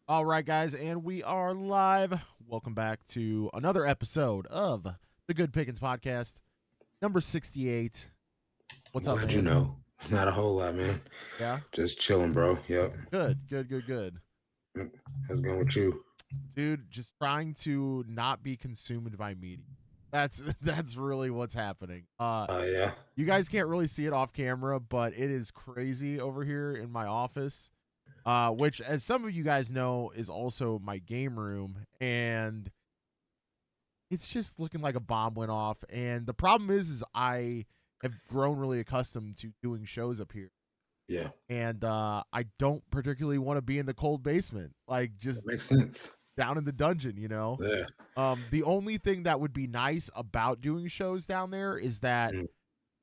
All right, guys, and we are live. Welcome back to another episode of the Good Pickins podcast, number 68. What's up, Glad you man? know. Not a whole lot, man. Yeah? Just chilling, bro. Yep. Good. How's it going with you? Dude, just trying to not be consumed by media. That's that's really what's happening. Yeah. You guys can't really see it off camera, but it is crazy over here in my office. Which, as some of you guys know, is also my game room, and it's just looking like a bomb went off. And the problem is I have grown really accustomed to doing shows up here, Yeah. and I don't particularly want to be in the cold basement, like That just makes sense. down in the dungeon, you know. Yeah. The only thing that would be nice about doing shows down there is that Mm,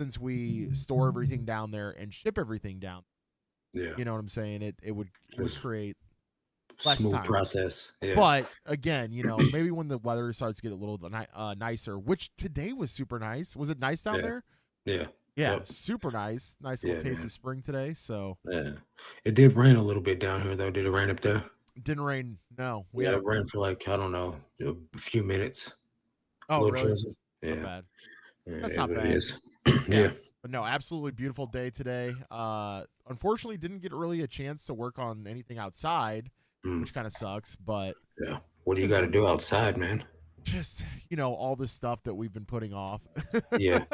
since we store everything down there and ship everything down, yeah. you know what I'm saying? It would Just create less smooth time. process. Yeah. But again, maybe when the weather starts to get a little nicer, which today was super nice. Was it nice down Yeah. there? Yeah. Yeah, Yep. super nice. Nice little Yeah, taste man. of spring today. So Yeah. It did rain a little bit down here, though. Did it rain up there? didn't rain. No, we Yeah, had it rained for like, I don't know, a few minutes. A oh little really? drizzle. Not Yeah. bad. Yeah, it That's is not what it bad. is. Yeah. Yeah. But no, absolutely beautiful day today. Unfortunately didn't get really a chance to work on anything outside, Mm, which kind of sucks, but yeah. What do it you is got to what it do is. outside, man? Just, all the stuff that we've been putting off. Yeah.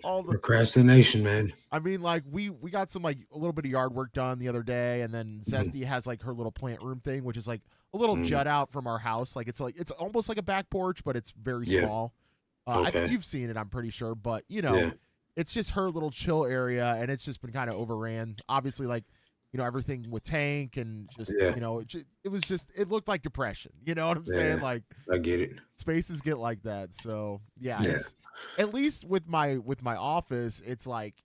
all the Procrastination, man. I mean, like we got some like a little bit of yard work done the other day, and then Mm, Zesty has like her little plant room thing, which is like a little mm, jut out from our house. Like it's almost like a back porch, but it's very yeah. small. I think Okay. you've seen it, I'm pretty sure, but Yeah. it's just her little chill area, and it's just been kind of overran. Obviously, like everything with tank and just Yeah. it was just it looked like depression. You know what I'm saying? Yeah. Like I get it. spaces get like that. So yeah, Yeah. it's at least with my office, it's like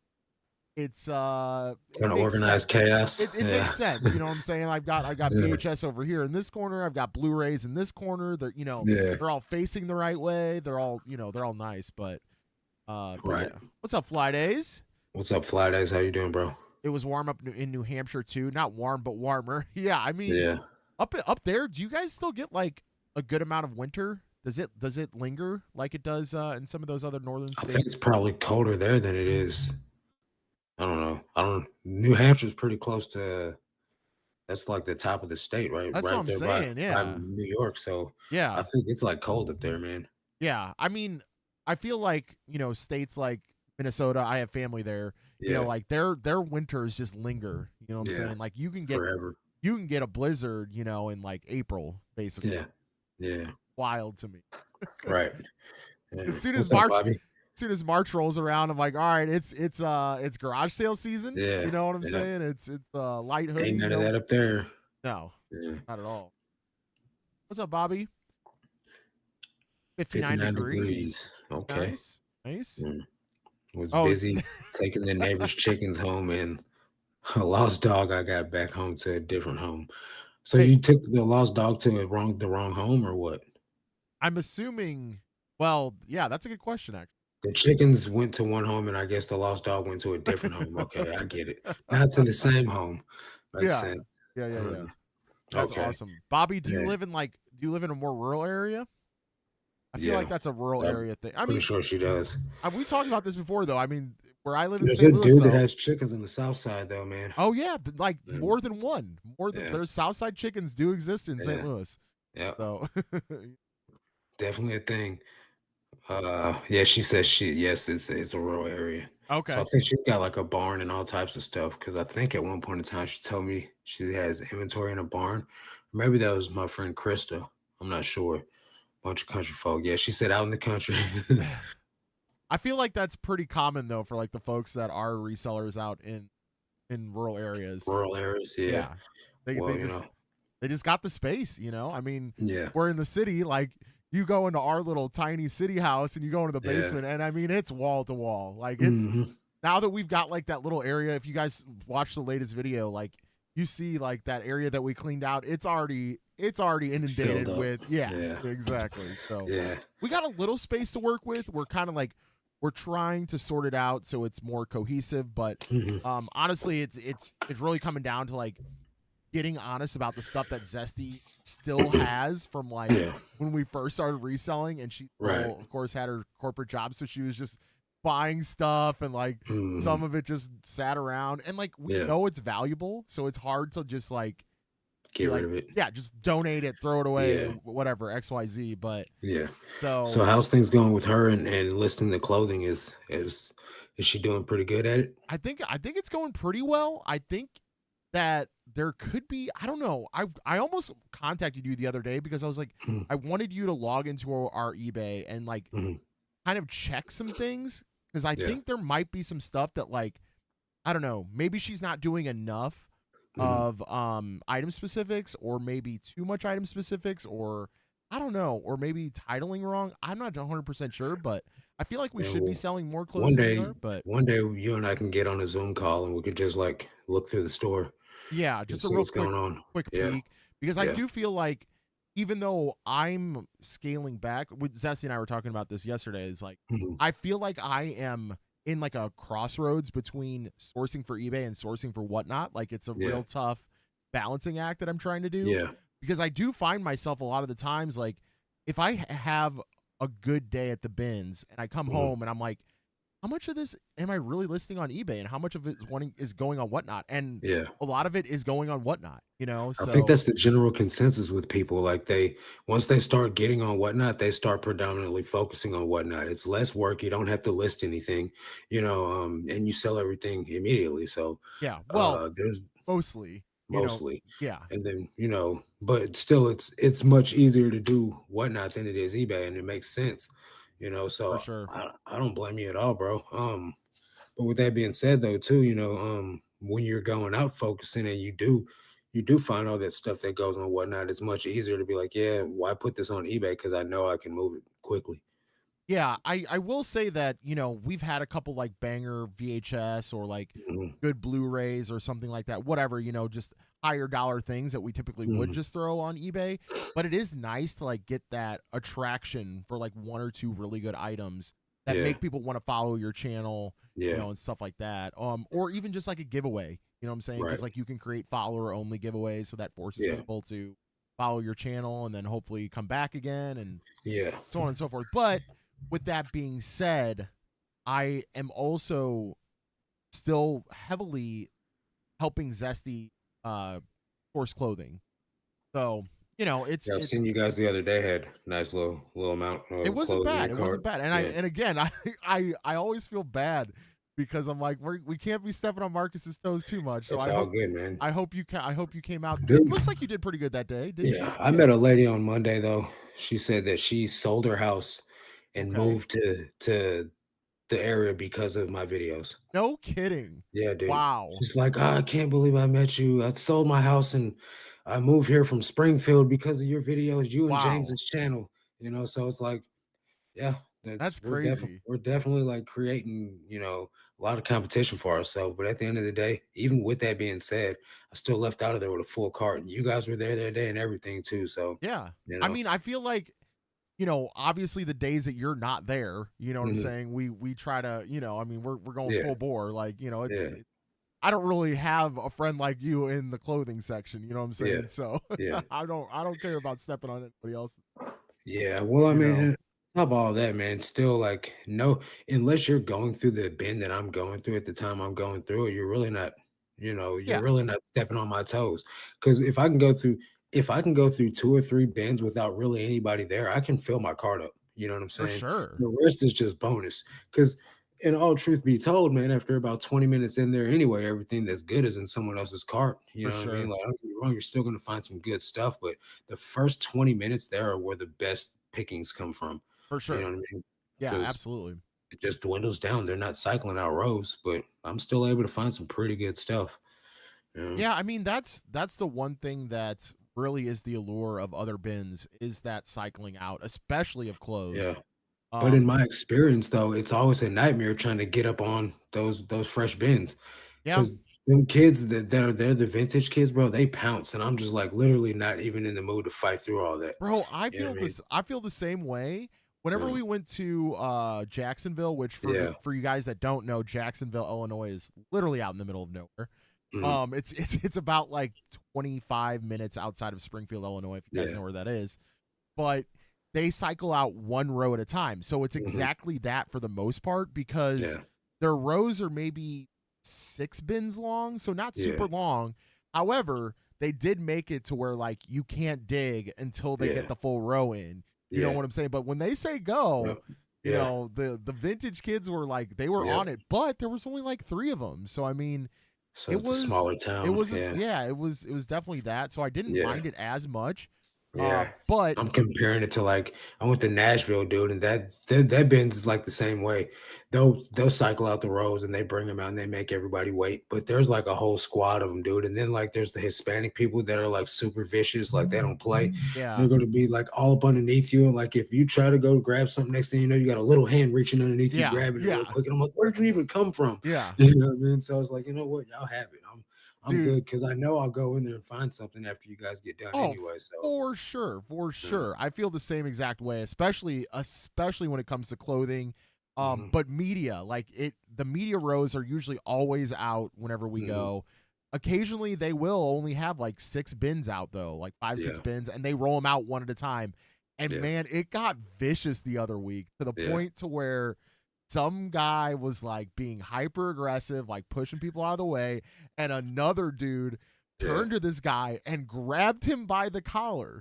it Kind of makes organized sense. chaos. It Yeah. makes sense. You know what I'm saying? I got Yeah. VHS over here in this corner. I've got Blu-rays in this corner. Yeah. They're all facing the right way. They're all nice. But Right. yeah. What's up, Fly Days? What's up, Fly Days? How you doing, bro? It was warm up in New Hampshire too. Not warm, but warmer. Yeah, I mean Yeah. up there. Do you guys still get like a good amount of winter? Does it linger like it does in some of those other northern I think it's states? probably colder there than it is. I don't know. I don't. New Hampshire's pretty close to. That's like the top of the state, right? That's what Right I'm there saying. by Yeah, New York. So I yeah. think it's like cold up there, man. Yeah, I mean, I feel like states like Minnesota. I have family there. Yeah. Like their winters just linger. You know what I'm Yeah. saying? Like Forever. you can get a blizzard. In like April, basically. Yeah. Yeah. Wild to me. Right. Yeah. As soon as What's up, March, Bobby? as soon as March rolls around, I'm like, all right, it's garage sale season. Yeah. You know what I'm Yeah. saying? It's light hoodie. Ain't none of that up there. No, Yeah. not at all. What's up, Bobby? 59 59 degrees. degrees. Okay. Nice, nice. Mm. Was Oh, busy taking the neighbor's chickens home and a lost dog. I got back home to a different home. So hey, you took the lost dog to the wrong home or what? I'm assuming. Well, yeah, that's a good question, The chickens went to one home and I guess the lost dog went to a different home. Okay, I get it. Not to the same home. Makes Yeah. sense. Yeah. Mm, That's okay. awesome. Bobby, Yeah. do you live in a more rural area? I feel like Yeah. that's a rural I'm area thing. I pretty mean, sure she does. we talked about this before though. I mean, where I live in There's St. a Louis dude that though. has chickens on the south side though, man. Oh yeah, like Mm, more than one. More than yeah. there's Southside chickens do exist in St. Yeah. Louis. Yeah. So Definitely a thing. Yeah, she says yes, it's a rural area. So I okay. think she's got like a barn and all types of stuff. Because I think at one point in time she told me she has inventory in a barn. Maybe that was my friend Krista. I'm not sure. Bunch of country folk. Yeah, she said out in the country. I feel like that's pretty common though for like the folks that are resellers out in rural areas. Rural areas. Yeah. Yeah. They Well, they just they just got the space. I mean, yeah. we're in the city, like you go into our little tiny city house and you go into the Yeah. basement and I mean it's wall to wall. Like it's Hmm. now that we've got like that little area, if you guys watch the latest video, like you see like that area that we cleaned out, it's already Filled inundated up. with yeah, Yeah. exactly. So Yeah. we got a little space to work with. We're kind of like we're trying to sort it out so it's more cohesive, but Hmm. honestly it's really coming down to like getting honest about the stuff that Zesty still has from like Yeah. when we first started reselling, and she Right. still, of course, had her corporate job, so she was just buying stuff, and like Mhm. some of it just sat around, and like we Yeah. know it's valuable, so it's hard to just like Get be rid like, of it. yeah, just donate it, throw it away, Yeah. whatever, XYZ. But Yeah. So so how's things going with her and listing the clothing? Is she doing pretty good at it? I think it's going pretty well. I think that there could be, I don't know. I almost contacted you the other day because I was like, Mhm. I wanted you to log into our eBay and like Mhm. kind of check some things, because I Yeah. think there might be some stuff that like, I don't know, maybe she's not doing enough Mhm. of item specifics, or maybe too much item specifics, or I don't know, or maybe titling wrong. I'm not 100% sure, but I feel like we Yeah, should be well, selling more one clothes than we day are. But one day you and I can get on a Zoom call and we could just like look through the store yeah, and just a see real what's going on. quick Yeah. peek, because I Yeah. do feel like, even though I'm scaling back, with Zesty and I were talking about this yesterday, is like Mhm. I feel like I am in like a crossroads between sourcing for eBay and sourcing for whatnot. Like it's a Yeah. real tough balancing act that I'm trying to do, Yeah. because I do find myself a lot of the times like, if I have a good day at the bins and I come Mhm. home and I'm like, how much of this am I really listing on eBay, and how much of it is going on whatnot? And Yeah. a lot of it is going on whatnot, you know? I think So that's the general consensus with people. Like they once they start getting on Whatnot, they start predominantly focusing on Whatnot. It's less work. You don't have to list anything, and you sell everything immediately. So yeah, well, there's mostly, mostly. yeah, And then, but still it's much easier to do Whatnot than it is eBay, and it makes sense, for So sure. I don't blame you at all, bro. But with that being said, though, too, when you're going out focusing and you do find all that stuff that goes on Whatnot, it's much easier to be like, yeah, why put this on eBay? Because I know I can move it quickly. Yeah, I will say that, we've had a couple like banger VHS or like Mhm. good Blu-rays or something like that, whatever, just higher dollar things that we typically would Mhm. just throw on eBay. But it is nice to like get that attraction for like one or two really good items that Yeah, make people want to follow your channel, yeah, and stuff like that. Or even just like a giveaway, you know what I'm saying? right, Because like you can create follower only giveaways, so that forces yeah, people to follow your channel and then hopefully come back again, and yeah, so on and so forth. But with that being said, I am also still heavily helping Zesty source clothing. So, it's yeah. I it seen you guys the other day had nice little amount it of wasn't clothes in bad. your It wasn't cart. bad. Yeah, And again, I always feel bad because I'm like, we can't be stepping on Marcus's toes too much. So it's all good, man. I hope you came out. It Dude, looks like you did pretty good that day, didn't yeah, you? I Yeah. met a lady on Monday though. She said that she sold her house and Okay. moved to the area because of my videos. No kidding. Yeah, dude. Wow. She's like, "Oh, I can't believe I met you. I sold my house and I moved here from Springfield because of your videos, you and Wow. James's channel." So it's like, yeah, That's we're definitely crazy. we're definitely like creating, a lot of competition for ourselves. But at the end of the day, even with that being said, I still left out of there with a full cart. You guys were there that day and everything too. So, Yeah. you I know, mean, I feel like, obviously the days that you're not there, you know what I'm mhm, saying? We try to, I mean, we're going yeah, full bore. Like, yeah, I don't really have a friend like you in the clothing section, you know what I'm yeah, saying? So yeah. I don't care about stepping on anybody else, Yeah, well, I you know. mean, on top of all that, man, still like no, unless you're going through the bin that I'm going through at the time I'm going through it, you're Yeah, really not stepping on my toes. Because if I can go through 2 or 3 bins without really anybody there, I can fill my cart up. You know what I'm for saying? sure. The rest is just bonus. Because in all truth be told, man, after about 20 minutes in there anyway, everything that's good is in someone else's cart. You For know what I mean? sure. Like, don't get me wrong, you're still gonna find some good stuff, but the first 20 minutes there are where the best pickings come from. For You know sure. what I mean? Yeah, Because absolutely. it just dwindles down. They're not cycling out rows, but I'm still able to find some pretty good stuff. You know? Yeah, I mean, that's the one thing that really is the allure of other bins, is that cycling out, especially of Yeah. clothes. But in Um my experience, though, it's always a nightmare trying to get up on those fresh bins. yeah, 'Cause them kids that are there, the vintage kids, bro, they pounce, and I'm just, like, literally not even in the mood to fight through all that. bro, You know what I mean? I feel the same way. Whenever Yeah. we went to Jacksonville, which Yeah. for you guys that don't know, Jacksonville, Illinois is literally out in the middle of nowhere. Mhm. It's about like 25 minutes outside of Springfield, Illinois, if you guys Yeah. know where that is. But they cycle out one row at a time. So it's Mhm. exactly that for the most part because Yeah. their rows are maybe 6 bins long, so not Yeah. super long. However, they did make it to where like you can't dig until they get Yeah. the full row in. You know Yeah. what I'm saying? But when they say Yep. go, Yeah. the vintage kids were like they were Yep. on it, but there was only like 3 of them. So I mean, So it it's a was smaller it town. was Yeah. yeah, it was definitely that. So I didn't Yeah. mind it as much. Yeah. But I'm comparing it to like I went to Nashville, dude, and that Benz is like the same way. They'll cycle out the rows and they bring them out and they make everybody wait. But there's like a whole squad of them, dude. And then like there's the Hispanic people that are like super vicious, like they don't play. yeah. They're gonna be like all up underneath you. And like if you try to go grab something next thing you know, you got a little hand reaching underneath you, Yeah, grabbing it real yeah, quick. And I'm like, where'd you even come from? yeah. You know what I mean? So I was like, you know what, y'all have it. I'm Dude, good because I know I'll go in there and find something after you guys get done oh, anyway. So for sure, for yeah. sure. I feel the same exact way, especially when it comes to clothing. Mhm. But media, like the media rows are usually always out whenever we Mhm. go. Occasionally they will only have like 6 bins out though, like five, six Yeah. bins, and they roll them out one at a time. And Yeah. man, it got vicious the other week to the Yeah. point to where some guy was like being hyper aggressive, like pushing people out of the way, and another dude Yeah. turned to this guy and grabbed him by the collar,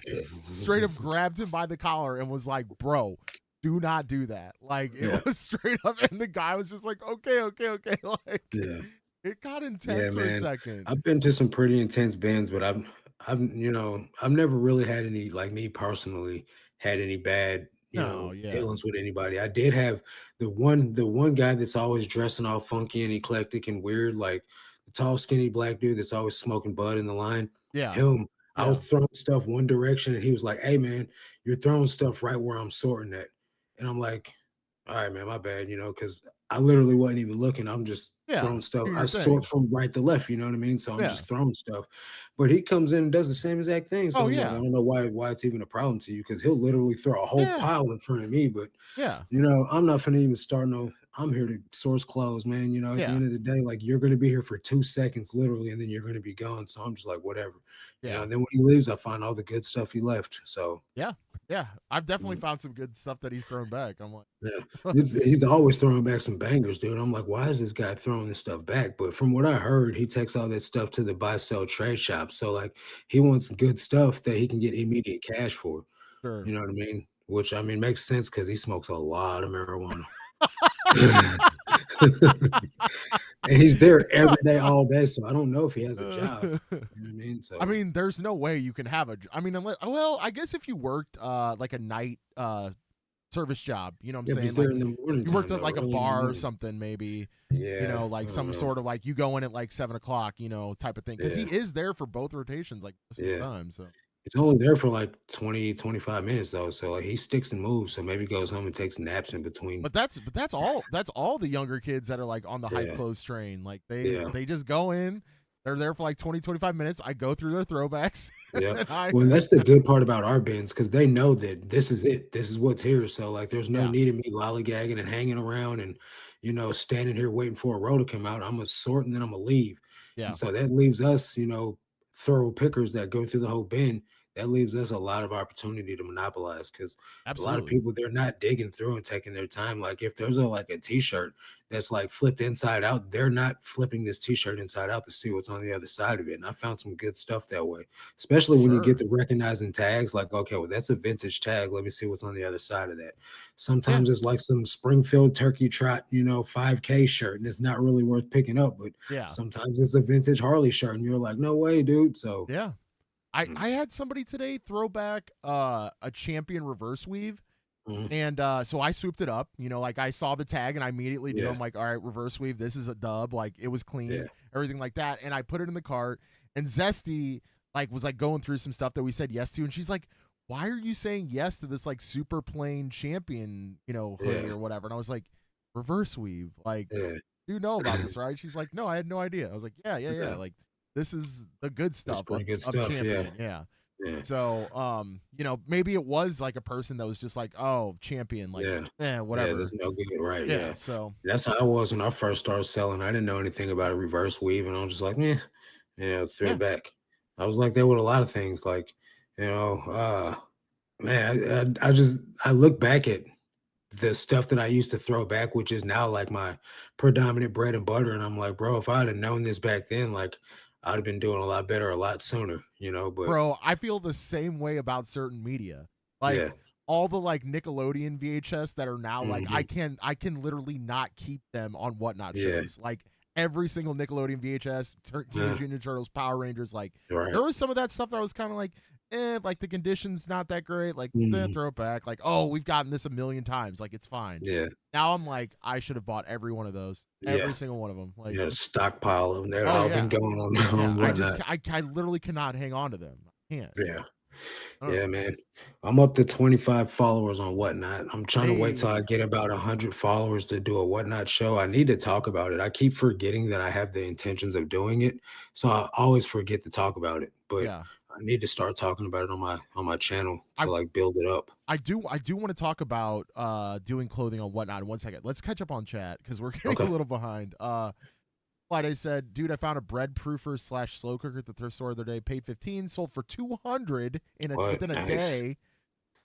straight up grabbed him by the collar and was like, bro, do not do that. Like it Yeah. was straight up, and the guy was just like, okay, okay, okay. Like Yeah. it got Yeah, intense for a man. second. I've been to some pretty intense bands, but I've never really had any like me personally had any bad, No, yeah. dealings with anybody. I did have the one guy that's always dressing all funky and eclectic and weird, like the tall, skinny black dude that's always smoking bud in the line. Yeah. Him, I Yeah. was throwing stuff one direction and he was like, "Hey man, you're throwing stuff right where I'm sorting at." And I'm like, all right, man, my bad, because I literally wasn't even looking. I'm just Yeah. throwing stuff. Do I your sort thing. from right to left, you know what I mean? So I'm Yeah. just throwing stuff. But he comes in and does the same exact thing. So Oh I'm like, I yeah. don't know why it's even a problem to you, because he'll literally throw a whole Yeah. pile in front of me. But Yeah. I'm not gonna even start no. I'm here to source clothes, man. At the Yeah. end of the day, like you're gonna be here for 2 seconds, literally, and then you're gonna be gone. So I'm just like, whatever. Yeah. And then when he leaves, I find all the good stuff he left. So Yeah. Yeah. I've definitely mm. found some good stuff that he's thrown back. I'm like, Yeah, he's always throwing back some bangers, dude. I'm like, why is this guy throwing this stuff back? But from what I heard, he takes all that stuff to the buy sell trade shop. So like, he wants good stuff that he can get immediate cash for. sure. You know what I mean? Which I mean makes sense because he smokes a lot of marijuana, and he's there every day, all day. So I don't know if he has a job. You know what I mean? I So mean, there's no way you can have I mean, unless, well, I guess if you worked like a night service job, you know what I'm yeah, but he's saying? there Like in the morning you worked time at though, like a early in the bar or morning. something, maybe, Yeah, I like don't some know. sort of like you go in at like 7 o'clock, type of thing. Cause he Yeah, is there for both rotations like most of the yeah. time. So, He's only there for like 20, 25 minutes though. So like he sticks and moves. So maybe goes home and takes naps in between. but that's all the younger kids that are like on the hype Yeah. clothes train. Like Yeah. they just go in, they're there for like 20, 25 minutes. I go through their throwbacks Yeah. and I, Well, and that's the good part about our bins because they know that this is it. This is what's here. So like there's no yeah, need of me lollygagging and hanging around and standing here waiting for a row to come out. I'm gonna sort and then I'm gonna leave. And yeah, so that leaves us, thorough pickers that go through the whole bin. That leaves us a lot of opportunity to monopolize because a lot of absolutely. people they're not digging through and taking their time. Like if there's a t-shirt that's like flipped inside out, they're not flipping this t-shirt inside out to see what's on the other side of it. And I found some good stuff that way, especially when you get Sure. the recognizing tags, like, okay, well, that's a vintage tag. Let me see what's on the other side of that. Yeah. Sometimes it's like some Springfield Turkey Trot, 5K shirt, and it's not really worth picking up, but Yeah. sometimes it's a vintage Harley shirt, and you're like, no way, dude. So, Yeah. mm, I had somebody today throw back a champion reverse weave. mhm, And so I swooped it up, like I saw the tag and I immediately knew. yeah, I'm like, all right, reverse weave, this is a dub. Like it was yeah, clean, everything like that. And I put it in the cart. And Zesty like was like going through some stuff that we said yes to. And she's like, why are you saying yes to this like super plain champion, hoodie yeah, or whatever? And I was like, reverse weave. Like, yeah, you know about this, right? She's like, no, I had no idea. I was like, yeah, yeah, yeah. yeah. Like this is the good That's stuff pretty good of stuff. Yeah, champion. Yeah. yeah, So, maybe it was like a person that was just like, oh, champion, like, yeah. Yeah, whatever. that's no good, right? Yeah. Yeah. So, That's how I was when I first started selling. I didn't know anything about a reverse weave, and I was just like, "Yeah." threw Yeah, it back. I was like that with a lot of things, like, you know, man, I look back at the stuff that I used to throw back, which is now like my predominant bread and butter. And I'm like, bro, if I'd have known this back then, like I'd have been doing a lot better a lot sooner, but bro, I feel the same way about certain media. Like yeah. all the like Nickelodeon VHS that are now like Hmm. I can literally not keep them on whatnot Yeah. shows. Like every single Nickelodeon VHS, Yeah. Teenage Mutant Ninja Turtles, Power Rangers, like there Right. was some of that stuff that was kind of like like the conditions not that great, like Mhm. throw it back. Like, oh, we've gotten this a million times, like it's fine. Yeah. Now I'm like, I should have bought every one of those, every Yeah. single one of them. Like, Yeah. Stockpile of them. They'd oh all been yeah, going on, yeah. on whatnot. I literally cannot hang on to them. I can't. Yeah. I don't Yeah, know. man. I'm up to 25 followers on Whatnot. I'm trying to wait till I Hey, get about 100 followers to do a Whatnot show. I need to talk about it. I keep forgetting that I have the intentions of doing it, so I always forget to talk about it. But yeah. I need to start talking about it on my channel I to like build it up. I do want to talk about doing clothing on whatnot in 1 second. Let's catch up on chat because we're getting a Okay. little behind. Like I said, dude, I found a bread proofer slash slow cooker at the thrift store the other day. Paid 15, sold for 200 What? within a Nice. day.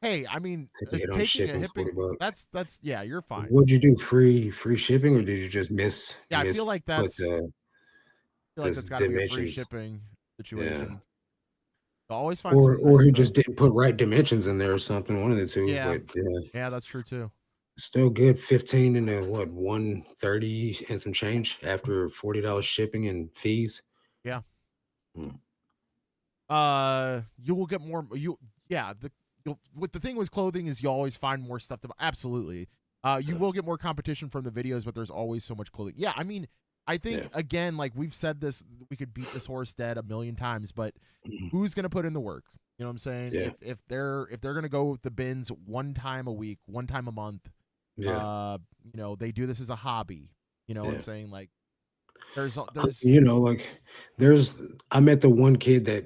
Hey, I mean, Take a hit on taking a shipping, hipping 40 bucks. that's yeah, you're fine. What'd you do? Free shipping, or did you just Yeah, put I feel like the that's got to be a free dimensions? shipping Yeah. situation. You'll always find some Or nice he stuff. just didn't put right dimensions in there or something, one of the 2, Yeah, but yeah, yeah, that's true too. still good, 15 and a what, 130 and some change after $40 shipping and fees. Yeah. Mm, You will get more. Yeah. You'll, with the thing with clothing is you always find more stuff to buy. Absolutely. You yeah, will get more competition from the videos, but there's always so much clothing. Yeah, I mean, I think yeah, again, like we've said this, we could beat this horse dead a million times, but mhm, who's gonna put in the work? You know what I'm saying? yeah, If they're gonna go with the bins 1 time a week, 1 time a month, yeah, they do this as a hobby. You know what I'm yeah. saying? Like there's Like, there's I met the one kid that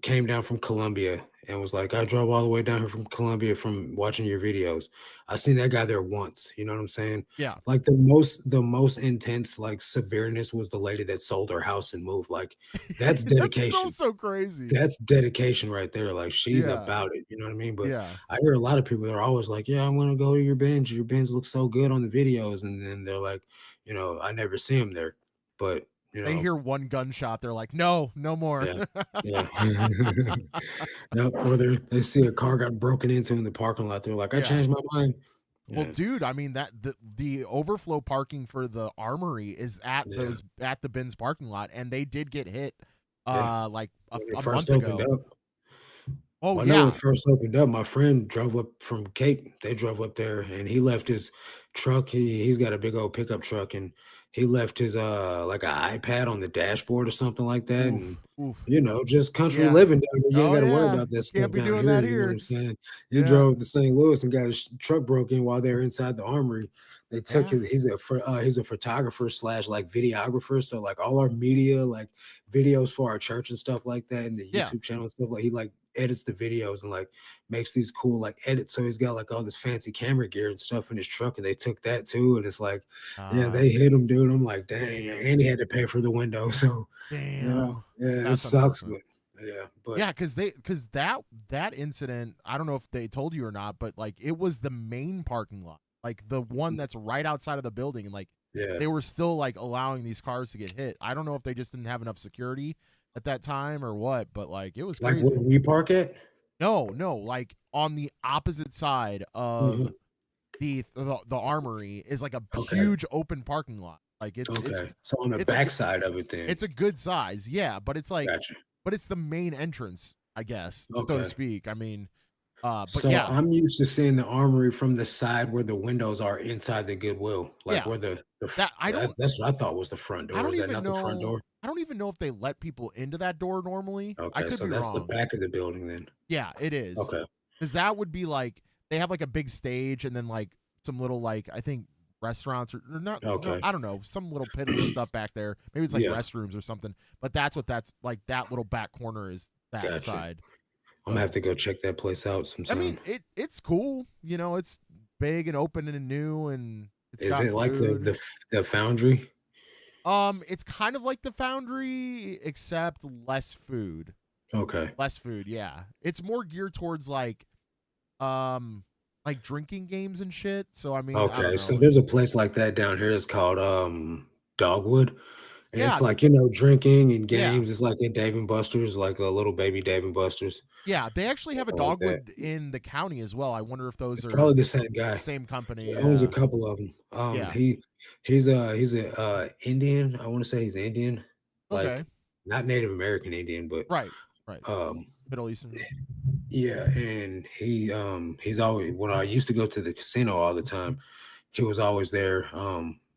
came down from Colombia and was like, "I drove all the way down here from Colombia from watching your videos." I seen that guy there once, you know what I'm saying? yeah. Like, the most intense, like, severeness was the lady that sold her house and moved, like, that's That's still dedication. so crazy. That's dedication right there, like, she's Yeah. about it, you know what I mean? But Yeah. I hear a lot of people that are always like, "Yeah, I'm gonna go to your bins look so good on the videos," and then they're like, "I never see them there." But, you They know hear one gunshot, they're like, "No, no more." yeah, yeah. Yep, or they see a car got broken into in the parking lot, they're like, "I Yeah. changed my mind." Well, Yeah, dude, I mean that the overflow parking for the armory is yeah, at the Ben's parking lot, and they did get hit yeah. like When it a first month opened ago. up Oh Well, I know when it yeah. first opened up, my friend drove up from Cape. They drove up there and he left his truck. He's got a big old pickup truck and he left his like an iPad on the dashboard or something like that. And Oof. Oof. just country Yeah. living down there. You ain't Oh got to worry yeah. about that stuff Can't be down doing here. that You know what here. I'm saying? He Yeah. drove to St. Louis and got his truck broken while they were inside the armory. They took Yeah. his he's a photographer slash like videographer. So like all our media, like videos for our church and stuff like that, and the Yeah. YouTube channel and stuff, like he like edits the videos and like makes these cool like edits. So he's got like all this fancy camera gear and stuff in his truck, and they took that too. And it's like, yeah, Uh they hit him, dude. I'm like, dang, man. damn. And he had to pay for the window. So Damn. yeah, it That's sucks, unfortunate. but yeah, but Yeah, because that incident, I don't know if they told you or not, but like it was the main parking lot, like the one that's right outside of the building, and like yeah, they were still like allowing these cars to get hit. I don't know if they just didn't have enough security at that time or what, but like it was like where crazy. we park at. No, no, like on the opposite side of Mhm. the armory is like a Okay, huge open parking lot. Like okay. So on the it's a back side of it, then it's a good size, yeah, but it's like gotcha. but it's the main entrance, I guess, so to Okay. speak. I mean, but So yeah, I'm used to seeing the armory from the side where the windows are inside the Goodwill, like yeah. where That that's what I thought was the front door. Is that not the front door? I don't even know if they let people into that door normally. I Okay, could so be that's the wrong. back of the building then. Yeah, it is. Okay. Because that would be like they have like a big stage and then like some little like I think restaurants or not no, Okay. I don't know, some little piddly stuff back there. Maybe it's like Yeah, restrooms or something. But that's like that little back corner is that gotcha. side. I'm gonna So have to go check that place out I mean sometime. it's cool. You know, it's big and open and new and it's Is got it like food. the foundry? It's kind of like the Foundry, except less food. Okay. Less food, yeah. It's more geared towards um drinking games and shit. So I mean, I don't Okay. So know. there's a place like that down here. It's called Dogwood. And it's Yeah, like, drinking and yeah. games. It's like a Dave and Buster's, like a little baby Dave and Buster's, Yeah, they actually have a something like that. Dogwood in the county as well. I wonder if those It's are probably the same the guy. same company. He owns a Yeah. couple of them. Yeah. He's a Indian. I want to say he's Indian, Okay. like not Native American Indian, but Right. Right. um Middle Eastern. yeah, and he's always when I used to go to the casino all the time, he was always there.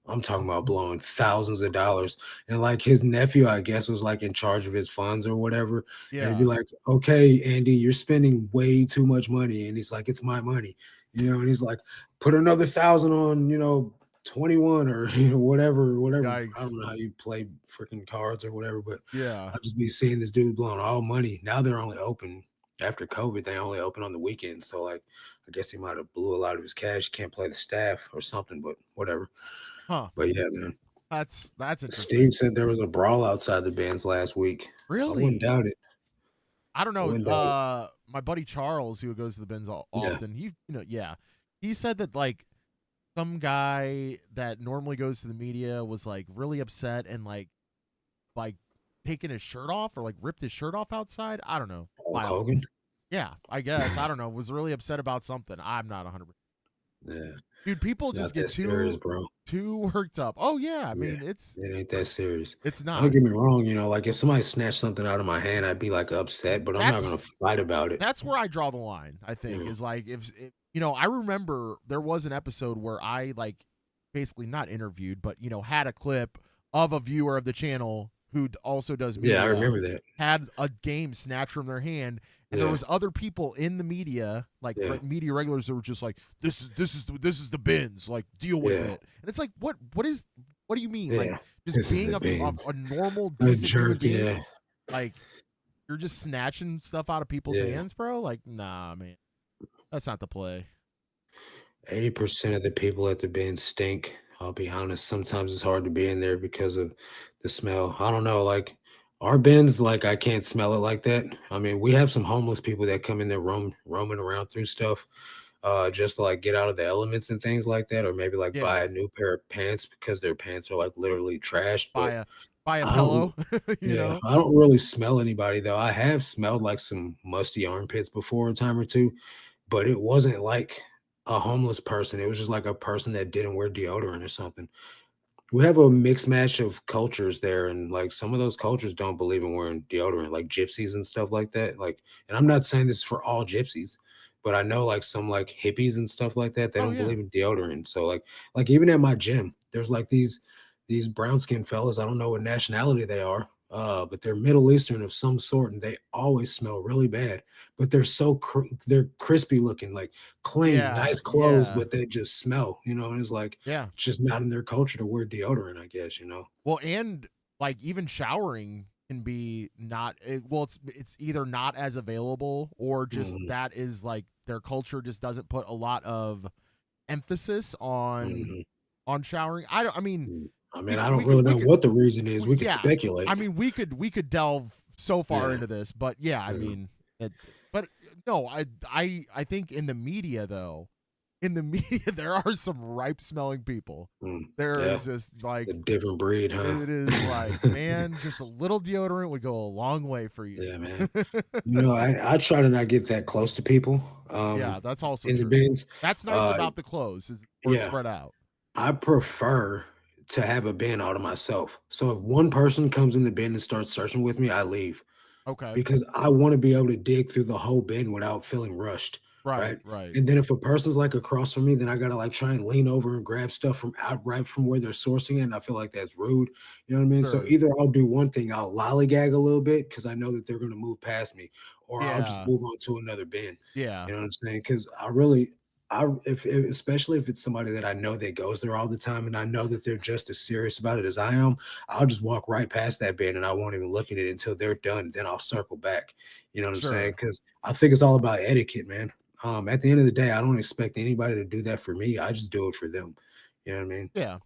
I'm talking about blowing thousands of dollars. And like his nephew, I guess, was like in charge of his funds or whatever. And he'd be Yeah. like, okay, Andy, you're spending way too much money. And he's like, it's my money, and he's like, put another thousand on, 21 or whatever. I Yikes. don't know how you play freaking cards or whatever, but Yeah. I'll just be seeing this dude blowing all money. Now they're only open after COVID, they only open on the weekends. So like I guess he might have blew a lot of his cash. Can't play the staff or something, but whatever. Huh. But yeah, man. That's Steve interesting. said there was a brawl outside the bands last week. I wouldn't Really? doubt it. I don't I know. wouldn't doubt it. My buddy Charles, who goes to the bins Yeah. often, yeah, he said that like some guy that normally goes to the media was like really upset and like taking his shirt off or like ripped his shirt off outside. I don't know. Hulk Wild. Hogan. Yeah, I guess. I don't know. Was really upset about something. I'm not 100%. Yeah. Dude, It's people not just get that serious, too bro. too worked up. Oh yeah, I Yeah. mean It ain't that serious. it's Don't not. get me wrong, like if somebody snatched something out of my hand, I'd be like upset, but I'm not gonna That's fight about it. that's where I draw the line. I think Yeah. is like if I remember there was an episode where I like basically not interviewed, but had a clip of a viewer of the channel who also does Yeah, I media remember that. had a game snatched from their hand, and there Yeah. was other people in the media, like Yeah. media regulars, that were just like, this is the bins, like deal with Yeah. it. And it's like, what do you mean, like Yeah. just This is being the a, beans. a normal A decent human jerk, being, yeah. like you're just snatching stuff out of people's Yeah. hands, bro? Like, nah, man, that's not the play. 80% of the people at the bin stink. I'll be honest. Sometimes it's hard to be in there because of the smell. I don't know. Like our bins, like I can't smell it like that. I mean, we have some homeless people that come in there roaming around through stuff, just to like get out of the elements and things like that, or maybe like buy Yeah, a new pair of pants because their pants are like literally trashed. buy But a buy a I don't. pillow, you Yeah, know? I don't really smell anybody though. I have smelled like some musty armpits before a time or two, but it wasn't like a homeless person. It was just like a person that didn't wear deodorant or something. We have a mixed match of cultures there, and like some of those cultures don't believe in wearing deodorant, like gypsies and stuff like that. Like, and I'm not saying this is for all gypsies, but I know like some like hippies and stuff like that, they Oh don't yeah, believe in deodorant. So like even at my gym, there's like these brown skinned fellas. I don't know what nationality they are, but they're Middle Eastern of some sort, and they always smell really bad. But they're crispy looking, like clean, yeah, nice clothes, yeah, but they just smell, and it's like yeah. it's just not in their culture to wear deodorant, I guess. Well, and like even showering can be well, it's either not as available or just Mhm, that is like their culture just doesn't put a lot of emphasis on mhm, showering. I don't. I mean, mm. I mean, we I we don't could really we know could what the reason is. We could yeah. I speculate. mean, we could delve so far Yeah, into this, but yeah, I yeah, mean, but no, I think in the media though, in the media there are some ripe smelling people. mm, There yeah. is just It's a like different breed, huh? it is like, man, just a little deodorant would go a long way for you. Yeah, man. I try to not get that close to people, Yeah, that's also in the true. bins. That's nice Uh, about the clothes is we're yeah. spread out. I prefer to have a bin all to myself. So if one person comes in the bin and starts searching with me, I leave Okay. because I want to be able to dig through the whole bin without feeling rushed, Right, right? right. And then if a person's like across from me, then I gotta like try and lean over and grab stuff from out right from where they're sourcing it. And I feel like that's rude. You know what I mean? So Sure. either I'll do one thing, I'll lollygag a little bit because I know that they're gonna move past me, or I'll just Yeah. move on to another bin. Yeah. You know what I'm saying? Because I really if especially if it's somebody that I know that goes there all the time and I know that they're just as serious about it as I am, I'll just walk right past that bin and I won't even look at it until they're done. Then I'll circle back. You know what I'm saying? Sure. Because I think it's all about etiquette, man. At the end of the day, I don't expect anybody to do that for me. I just do it for them. You know what I mean? Yeah.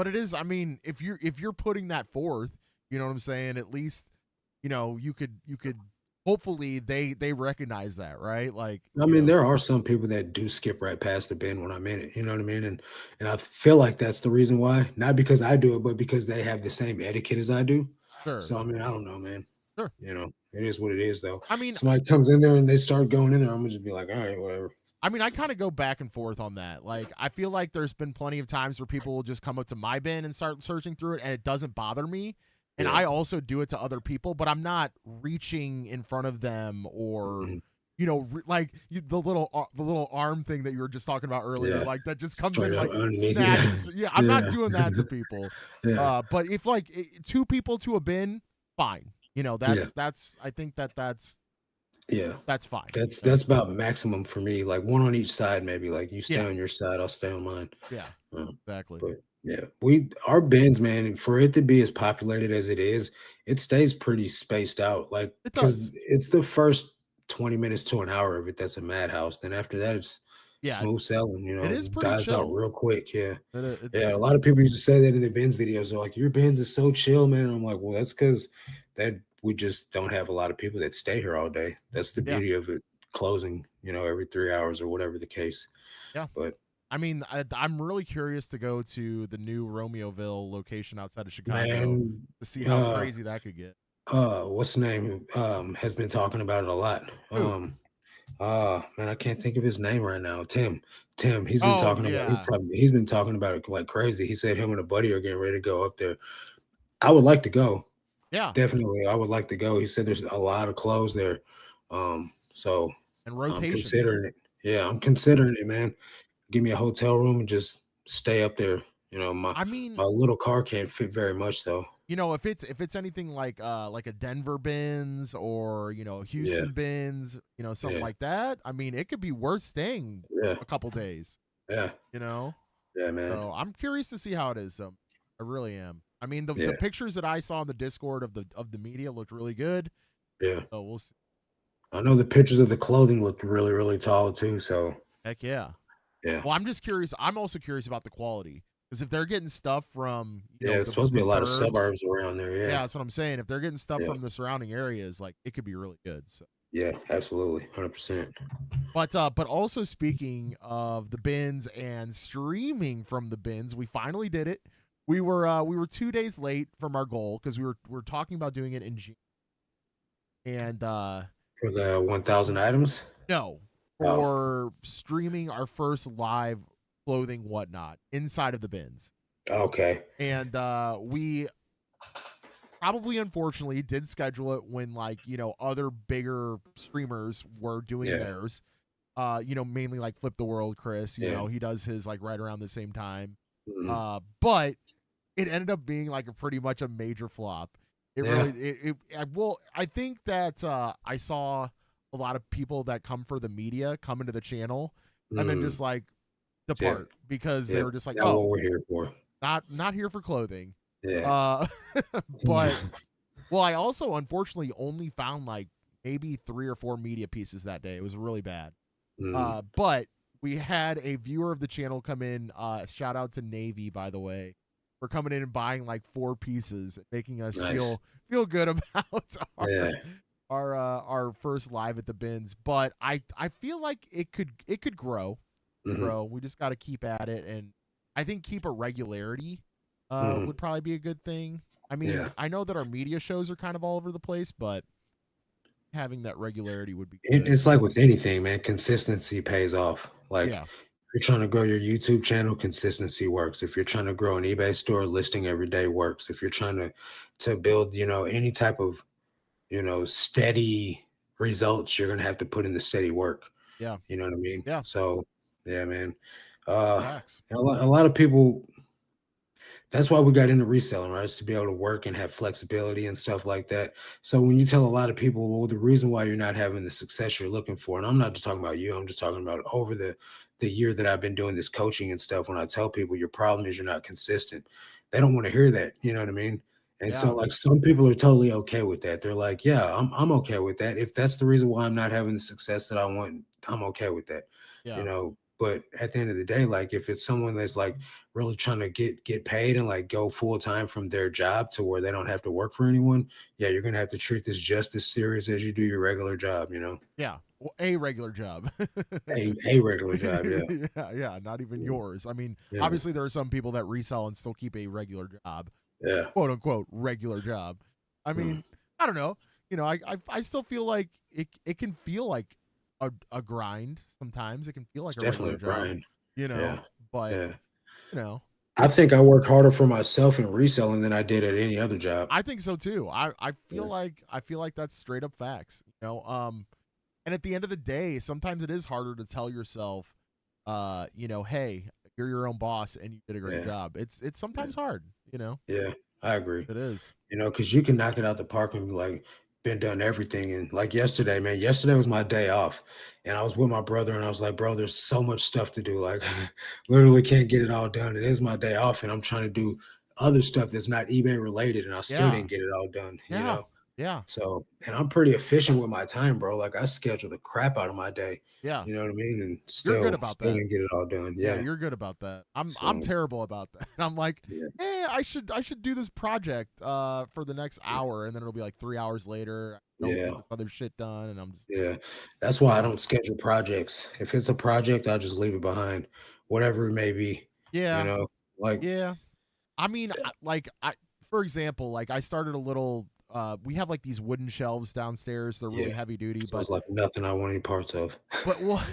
But it is, I mean, if you're putting that forth, you know what I'm saying? At least, you could hopefully they recognize that, right? Like, I mean, there are some people that do skip right past the bin when I'm in it. You know what I mean? And I feel like that's the reason why. Not because I do it, but because they have the same etiquette as I do. sure, So I mean, I don't know, man. sure. It is what it is, though. I mean, Somebody comes in there and they start going in there, I'm gonna just be like, all right, whatever. I kind of go back and forth on that. Like, I feel like there's been plenty of times where people will just come up to my bin and start searching through it, and it doesn't bother me. And Yeah. I also do it to other people, but I'm not reaching in front of them or, Mhm. the little arm thing that you were just talking about earlier, Yeah. like that just comes in Straight and up like underneath. Yeah. snatches. Yeah, I'm not Yeah. doing that to people. Yeah. But if like two people to a bin, fine. Yeah. That's I think Yeah. that's fine. That's about maximum for me. Like one on each side, maybe. Like you stay Yeah, on your side, I'll stay on mine. yeah, Um, exactly. but yeah, we our bins, man, and for it to be as populated as it is, it stays pretty spaced out. Like It because does. it's the first 20 minutes to an hour of it that's a madhouse. Then after that, it's Yeah, smooth sailing. it is It pretty dies out chill. real quick. Yeah. Yeah, a It lot of people used to say that in the bins videos. They're like, "Your bins is so chill, man." And I'm like, "Well, that's because that we just don't have a lot of people that stay here all day. That's the yeah, beauty of it closing, every 3 hours or whatever the case." yeah. But I mean, I'm really curious to go to the new Romeoville location outside of Chicago man, to see how uh, crazy that could get. what's the name? Has been talking about it a lot. Ooh. Man, I can't think of his name right now. Tim, he's been Oh talking about yeah, he's been talking about it like crazy. He said him and a buddy are getting ready to go up there. I would like to go. yeah. Definitely, I would like to go. He said there's a lot of clothes there. So And I'm rotations. considering it. Yeah, I'm Yeah. considering it, man. Give me a hotel room and just stay up there. I mean, My little car can't fit very much though. if it's anything like a Denver bins or Yeah, Houston bins, something yeah, like that. I mean, it could be worth staying yeah, a couple days. yeah, You know. yeah, man. So I'm curious to see how it is. I really am. I mean, the Yeah, pictures that I saw in the Discord of the media looked really good. yeah. So we'll see. I know the pictures of the clothing looked really, really tall too. So Heck yeah. yeah, Well, I'm just curious. I'm also curious about the quality because if they're getting stuff from yeah. It's supposed to the be a lot of burbs, suburbs around there. yeah, Yeah, that's what I'm saying. If they're getting stuff yeah, from the surrounding areas, like it could be really good. So. yeah. Absolutely, 100%. But also speaking of the bins and streaming from the bins, we finally did it. We were 2 days late from our goal because we were talking about doing it in June. And For the 1,000 items. no, Oh, for streaming our first live clothing whatnot inside of the bins. okay. And we probably unfortunately did schedule it when other bigger streamers were doing Yeah, theirs. Mainly like Flip the World Chris, yeah. he does his like right around the same time. Mhm. But it ended up being like a pretty much a major flop. It Yeah. really well, I think that I saw a lot of people that come for the media come into the channel and then Mm. just like Yeah, depart because they yeah. were just like, Not what "Oh, we're here for. not here for clothing." Yeah. Uh but well, I also unfortunately only found like maybe 3 or 4 media pieces that day. It was really bad. Mhm. But we had a viewer of the channel come in. Shout out to Navy, by the way, for coming in and buying like 4 pieces, making us Nice. feel good about Yeah. our first live at the bins. But I feel like it could Mhm. grow. We just got to keep at it, and I think keep a regularity Mhm. would probably be a good thing. I mean, Yeah. I know that our media shows are kind of all over the place, but having that regularity would be good. It's like with anything, man, consistency pays off. Like, Yeah, if you're trying to grow your YouTube channel, consistency works. If you're trying to grow an eBay store, listing every day works. If you're trying to build, any type of, steady results, you're gonna have to put in the steady work. yeah, You know what I mean? yeah. So, yeah, man. Uh, Facts. a lot of people. That's why we got into reselling, right? Is to be able to work and have flexibility and stuff like that. So when you tell a lot of people, well, the reason why you're not having the success you're looking for, and I'm not just talking about you, I'm just talking about over the year that I've been doing this coaching and stuff. When I tell people your problem is you're not consistent, they don't want to hear that. You know what I mean? And so Yeah, like some people are totally okay with that. They're like, yeah, I'm okay with that. If that's the reason why I'm not having the success that I want, I'm okay with that. yeah. But at the end of the day, like if it's someone that's like really trying to get paid and like go full time from their job to where they don't have to work for anyone, yeah, you're gonna have to treat this just as serious as you do your regular job, you know. Yeah, well, a regular job. A regular job, yeah. Yeah, yeah, not even Yeah. yours. I mean, Yeah. obviously there are some people that resell and still keep a regular job, Yeah. quote unquote regular job. I Mm. mean, I don't know. I still feel like it can feel like a grind sometimes. It can feel It's like a definitely regular a job, grind. you know, Yeah. but Yeah. you know, I think I work harder for myself in reselling than I did at any other job. I think so too. Yeah. I feel like that's straight up facts, and at the end of the day, sometimes it is harder to tell yourself hey, you're your own boss and you did a great Yeah. job. It's Yeah. sometimes hard, Yeah. I agree. It is. You know, because you can knock it out the park and be like, been done everything. And like yesterday, man, yesterday was my day off. And I was with my brother and I was like, bro, there's so much stuff to do. Like, literally can't get it all done. It is my day off. And I'm trying to do other stuff that's not eBay related. And I still Yeah. didn't get it all done, you Yeah. know? Yeah. So, and I'm pretty efficient with my time, bro. Like, I schedule the crap out of my day. Yeah. You know what I mean? And You're good still, about still that. didn't get it all done. Yeah, Yeah. you're good about that. I'm So, terrible about that. I'm like, yeah. "Hey, I should do this project for the next hour," and then it'll be like 3 hours later, I don't Yeah. get this other shit done and I'm just, Yeah, that's why I uh don't schedule projects. If it's a project, I'll just leave it behind, whatever it may be, you yeah. know? Like, Yeah. I mean, I for example, like I started a little we have like these wooden shelves downstairs. They're yeah, really heavy duty, sounds like nothing I want any parts of. but well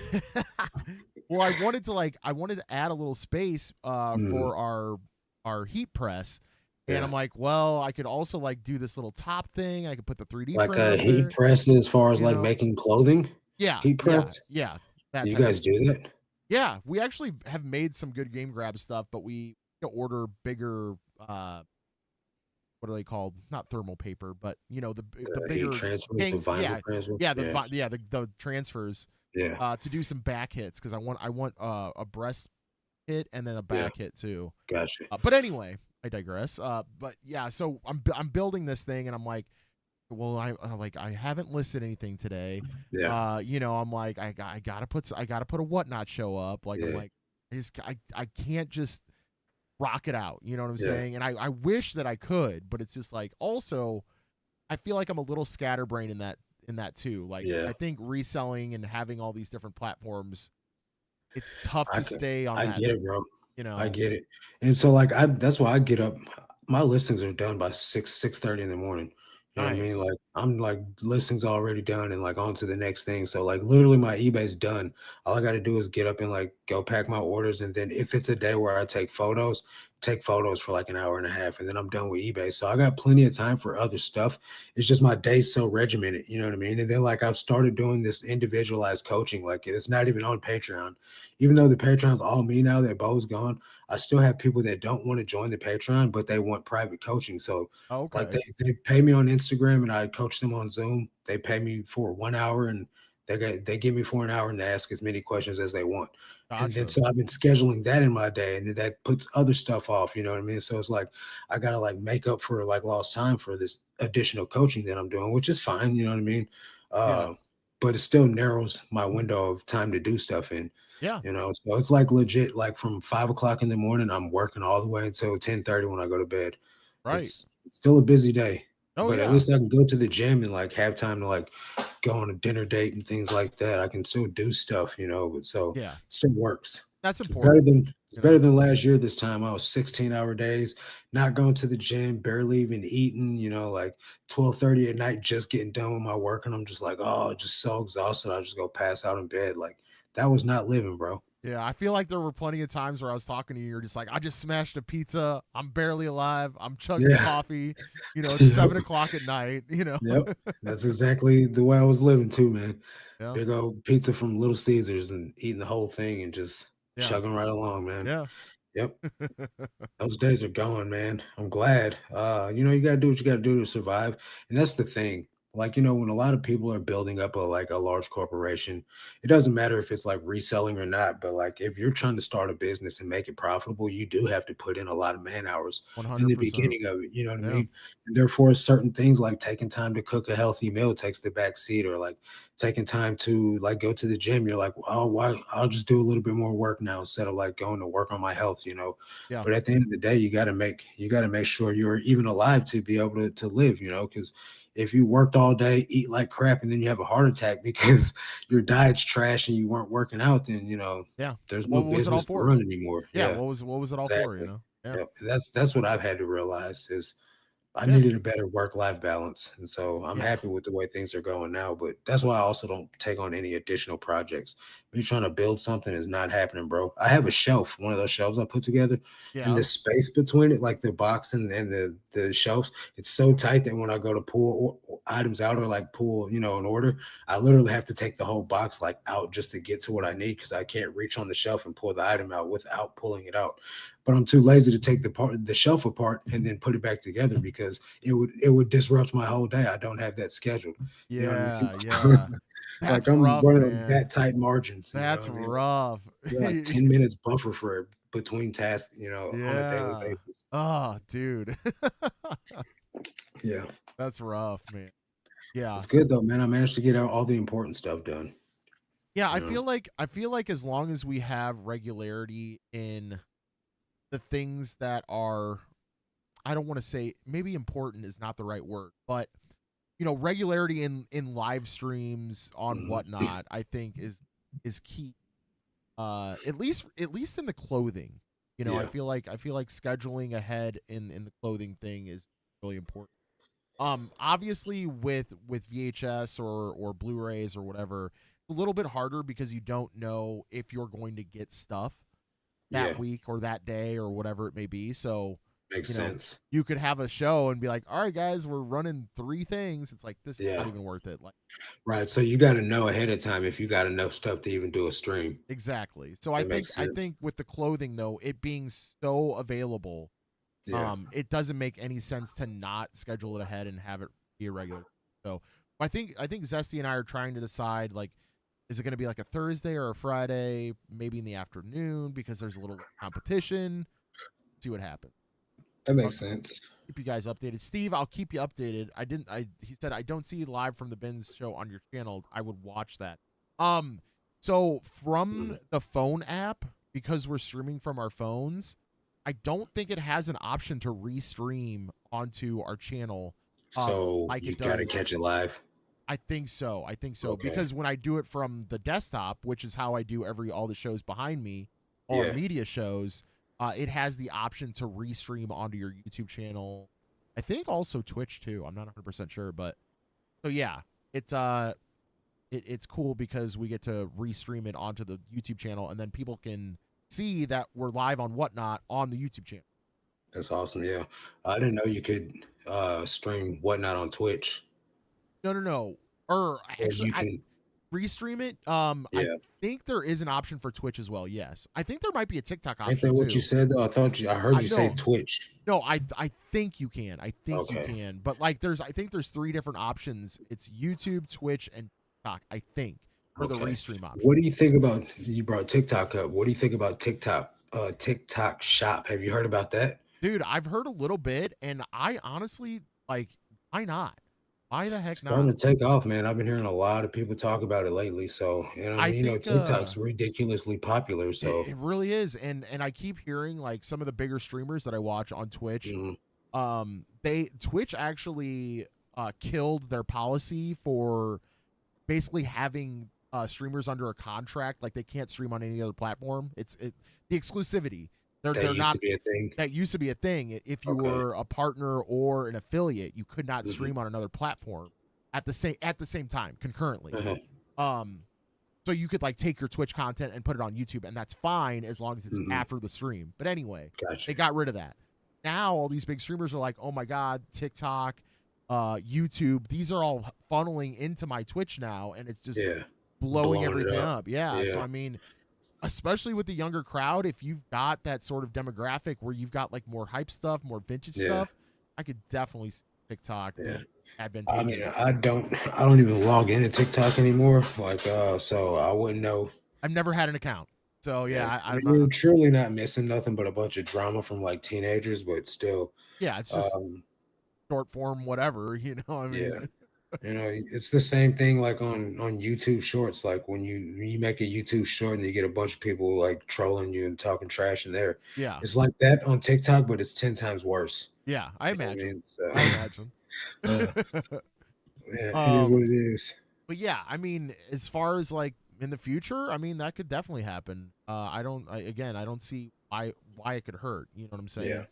well, I wanted to add a little space Mm, for our heat press. And I'm yeah, like, well, I could also like do this little top thing. I could put the 3D like printer a up heat there, press as far as you like know? making clothing? Yeah, Heat yeah, press? yeah. That You type of guys do that? Yeah, we actually have made some good game grab stuff, but we to order bigger what are they called? Not thermal paper, but the Heat bigger transfer, the king. vinyl Yeah, transfer? yeah, Yeah, the transfers yeah, to do some back hits because I want a breast hit and then a yeah, back hit too. gotcha. But anyway, I digress. But yeah, so I'm building this thing and I'm like, well, I haven't listed anything today. Yeah, I'm like I gotta put a whatnot show up. Like I'm yeah, like I can't just rock it out. You know what I'm yeah, saying? And I wish that I could, but it's just like also I feel like I'm a little scatterbrained in that too. Like yeah. I think reselling and having all these different platforms, it's tough I to can stay on I that. get it, bro. You I know, get it. And so like I that's why I get up. My listings are done by 6:30 in the morning. You know what I mean? nice. Like I'm like listings already done and like on to the next thing. So like literally my eBay's done. All I gotta do is get up and like go pack my orders. And then if it's a day where I take photos for like an hour and a half, and then I'm done with eBay. So I got plenty of time for other stuff. It's just my day's so regimented, you know what I mean? And then like I've started doing this individualized coaching. Like it's not even on Patreon. Even though the Patreon's all me now that Bo's gone, I still have people that don't want to join the Patreon, but they want private coaching. So like Okay, they pay me on Instagram and I coach them on Zoom. They pay me for 1 hour and they give me for an hour and they ask as many questions as they want. And then gotcha. so I've been scheduling that in my day, and then that puts other stuff off, you know what I mean? So it's like I gotta like make up for like lost time for this additional coaching that I'm doing, which is fine, you know what I mean? Yeah, Uh, but it still narrows my window of time to do stuff in. yeah, You know, so it's like legit, like from 5 o'clock in the morning, I'm working all the way until 10:30 when I go to bed. right. It's still a busy day, Oh but at yeah, least I can go to the gym and like have time to like go on a dinner date and things like that. I can still do stuff, you know, but so yeah. still works. That's It's better important. than it's You better know. than last year this time. I was 16-hour days, not going to the gym, barely even eating, you know, like 12:30 at night, just getting done with my work. And I'm just like, oh, just so exhausted. I just go pass out in bed. Like that was not living, bro. Yeah, I feel like there were plenty of times where I was talking to you. You're just like, I just smashed a pizza. I'm barely alive. I'm chugging Yeah. coffee. It's 7 o'clock at night. Yep. That's exactly the way I was living too, man. Yeah, Big old pizza from Little Caesars and eating the whole thing and just yeah, chugging right along, man. yeah, Yep. Those days are gone, man. I'm glad. You know, you gotta do what you gotta do to survive. And that's the thing. Like, you know, when a lot of people are building up a large corporation, it doesn't matter if it's like reselling or not, but like if you're trying to start a business and make it profitable, you do have to put in a lot of man hours in the 100%. beginning of it. You know what I Yeah. mean? And therefore, certain things like taking time to cook a healthy meal takes the back seat, or like taking time to like go to the gym. You're like, oh, why? I'll just do a little bit more work now instead of like going to work on my health, you know. Yeah. But at the end of the day, you got to make sure you're even alive to be able to live, you know, because if you worked all day, eat like crap, and then you have a heart attack because your diet's trash and you weren't working out, then Yeah. there's no What was it all business to for? run anymore. Yeah. Yeah, What was it all for? You exactly. know? Yeah. Yep. That's what I've had to realize is I Yeah. needed a better work-life balance, and so I'm Yeah. happy with the way things are going now, but that's why I also don't take on any additional projects. Me trying to build something is not happening, bro. I have a shelf, one of those shelves I put together, and Yeah. the space between it, like the box and the shelves, it's so tight that when I go to pull items out or like pull, an order, I literally have to take the whole box like out just to get to what I need because I can't reach on the shelf and pull the item out without pulling it out. But I'm too lazy to take the shelf apart and then put it back together because it would disrupt my whole day. I don't have that scheduled. You know what I mean? Yeah. Yeah. Like That's I'm rough, running on man. that tight margins. You know what That's I mean? Like, rough. yeah, like 10 minutes buffer for between tasks. On a daily Yeah. basis. Oh, dude. Yeah, That's rough, man. Yeah. it's good though, man. I managed to get out all the important stuff done. Yeah, You know, I feel like as long as we have regularity in the things that are, I don't want to say, maybe important is not the right word, but regularity in live streams on Mhm. whatnot, I think is key. At least in the clothing. Yeah, I feel like scheduling ahead in the clothing thing is really important. Obviously with VHS or Blu-rays or whatever, it's a little bit harder because you don't know if you're going to get stuff that yeah, week or that day or whatever it may be. So, makes you know, sense. you could have a show and be like, "All right, guys, we're running 3 things." It's like this is not Yeah, even worth it. Like right. So you got to know ahead of time if you got enough stuff to even do a stream. exactly. So That makes I sense. think with the clothing though, it being so available, Yeah, it doesn't make any sense to not schedule it ahead and have it be a regular. So I think Zesty and I are trying to decide like, is it going to be like a Thursday or a Friday, maybe in the afternoon because there's a little competition. See what happens. that I'll makes sense. keep you guys updated. Steve, I'll keep you updated. I didn't. I He said I don't see live from the Bins show on your channel. I would watch that. Um, so from Mhm. the phone app because we're streaming from our phones, I don't think it has an option to restream onto our channel, So like you it got to does. catch it live. I think so. I think so Okay. because when I do it from the desktop, which is how I do all the shows behind me, all our Yeah. media shows, it has the option to restream onto your YouTube channel. I think also Twitch too. I'm not 100% sure, but so yeah, it's it's cool because we get to restream it onto the YouTube channel, and then people can see that we're live on whatnot on the YouTube channel. That's awesome. Yeah. I didn't know you could stream whatnot on Twitch. No, no, no. Or Or actually, you can restream it. I yeah. think there is an option for Twitch as well. Yes, I think there might be a TikTok Ain't option that what you too. said though? I heard I you say no, Twitch. no. I think you can. I think you Okay. can. But like, I think there's 3 different options. It's YouTube, Twitch, and TikTok. I think for the Okay. restream option. What do you think about you brought TikTok up? What do you think about TikTok shop? Have you heard about that? Dude, I've heard a little bit, and I honestly like. Why not? Why the heck It's starting not? to take off, man. I've been hearing a lot of people talk about it lately. So, I think TikTok's ridiculously popular. So, it really is, and I keep hearing like some of the bigger streamers that I watch on Twitch. mhm, They Twitch actually killed their policy for basically having streamers under a contract, like they can't stream on any other platform. The exclusivity. that They're used not. to be a thing. That used to be a thing. If you Okay. were a partner or an affiliate, you could not Mhm. stream on another platform at the same time concurrently. Uh-huh. Um, so you could like take your Twitch content and put it on YouTube, and that's fine as long as it's Mhm. after the stream. But anyway, Gotcha. they got rid of that. Now all these big streamers are like, oh my god, TikTok, YouTube, these are all funneling into my Twitch now, and it's just Yeah. blowing Blowing it everything up. up. Yeah. So Yeah. I mean, especially with the younger crowd, if you've got that sort of demographic where you've got like more hype stuff, more vintage Yeah. stuff, I could definitely. TikTok Yeah. being I mean, advantageous. I don't even log into TikTok anymore. Like, so I wouldn't know. I've never had an account, so Yeah. yeah, I mean, I'm you're not. truly not missing nothing but a bunch of drama from like teenagers, but still, Yeah, it's just um, short form, whatever. I yeah. mean, It's the same thing like on YouTube Shorts. Like when you make a YouTube short and you get a bunch of people like trolling you and talking trash in there, yeah, it's like that on TikTok, but it's 10 times worse. yeah, I You know what I imagine. mean? I So, imagine. uh, yeah, it is what um, it is. but yeah, I mean, as far as like in the future, I mean, that could definitely happen. Again, I don't see why it could hurt. You know what I'm Yeah.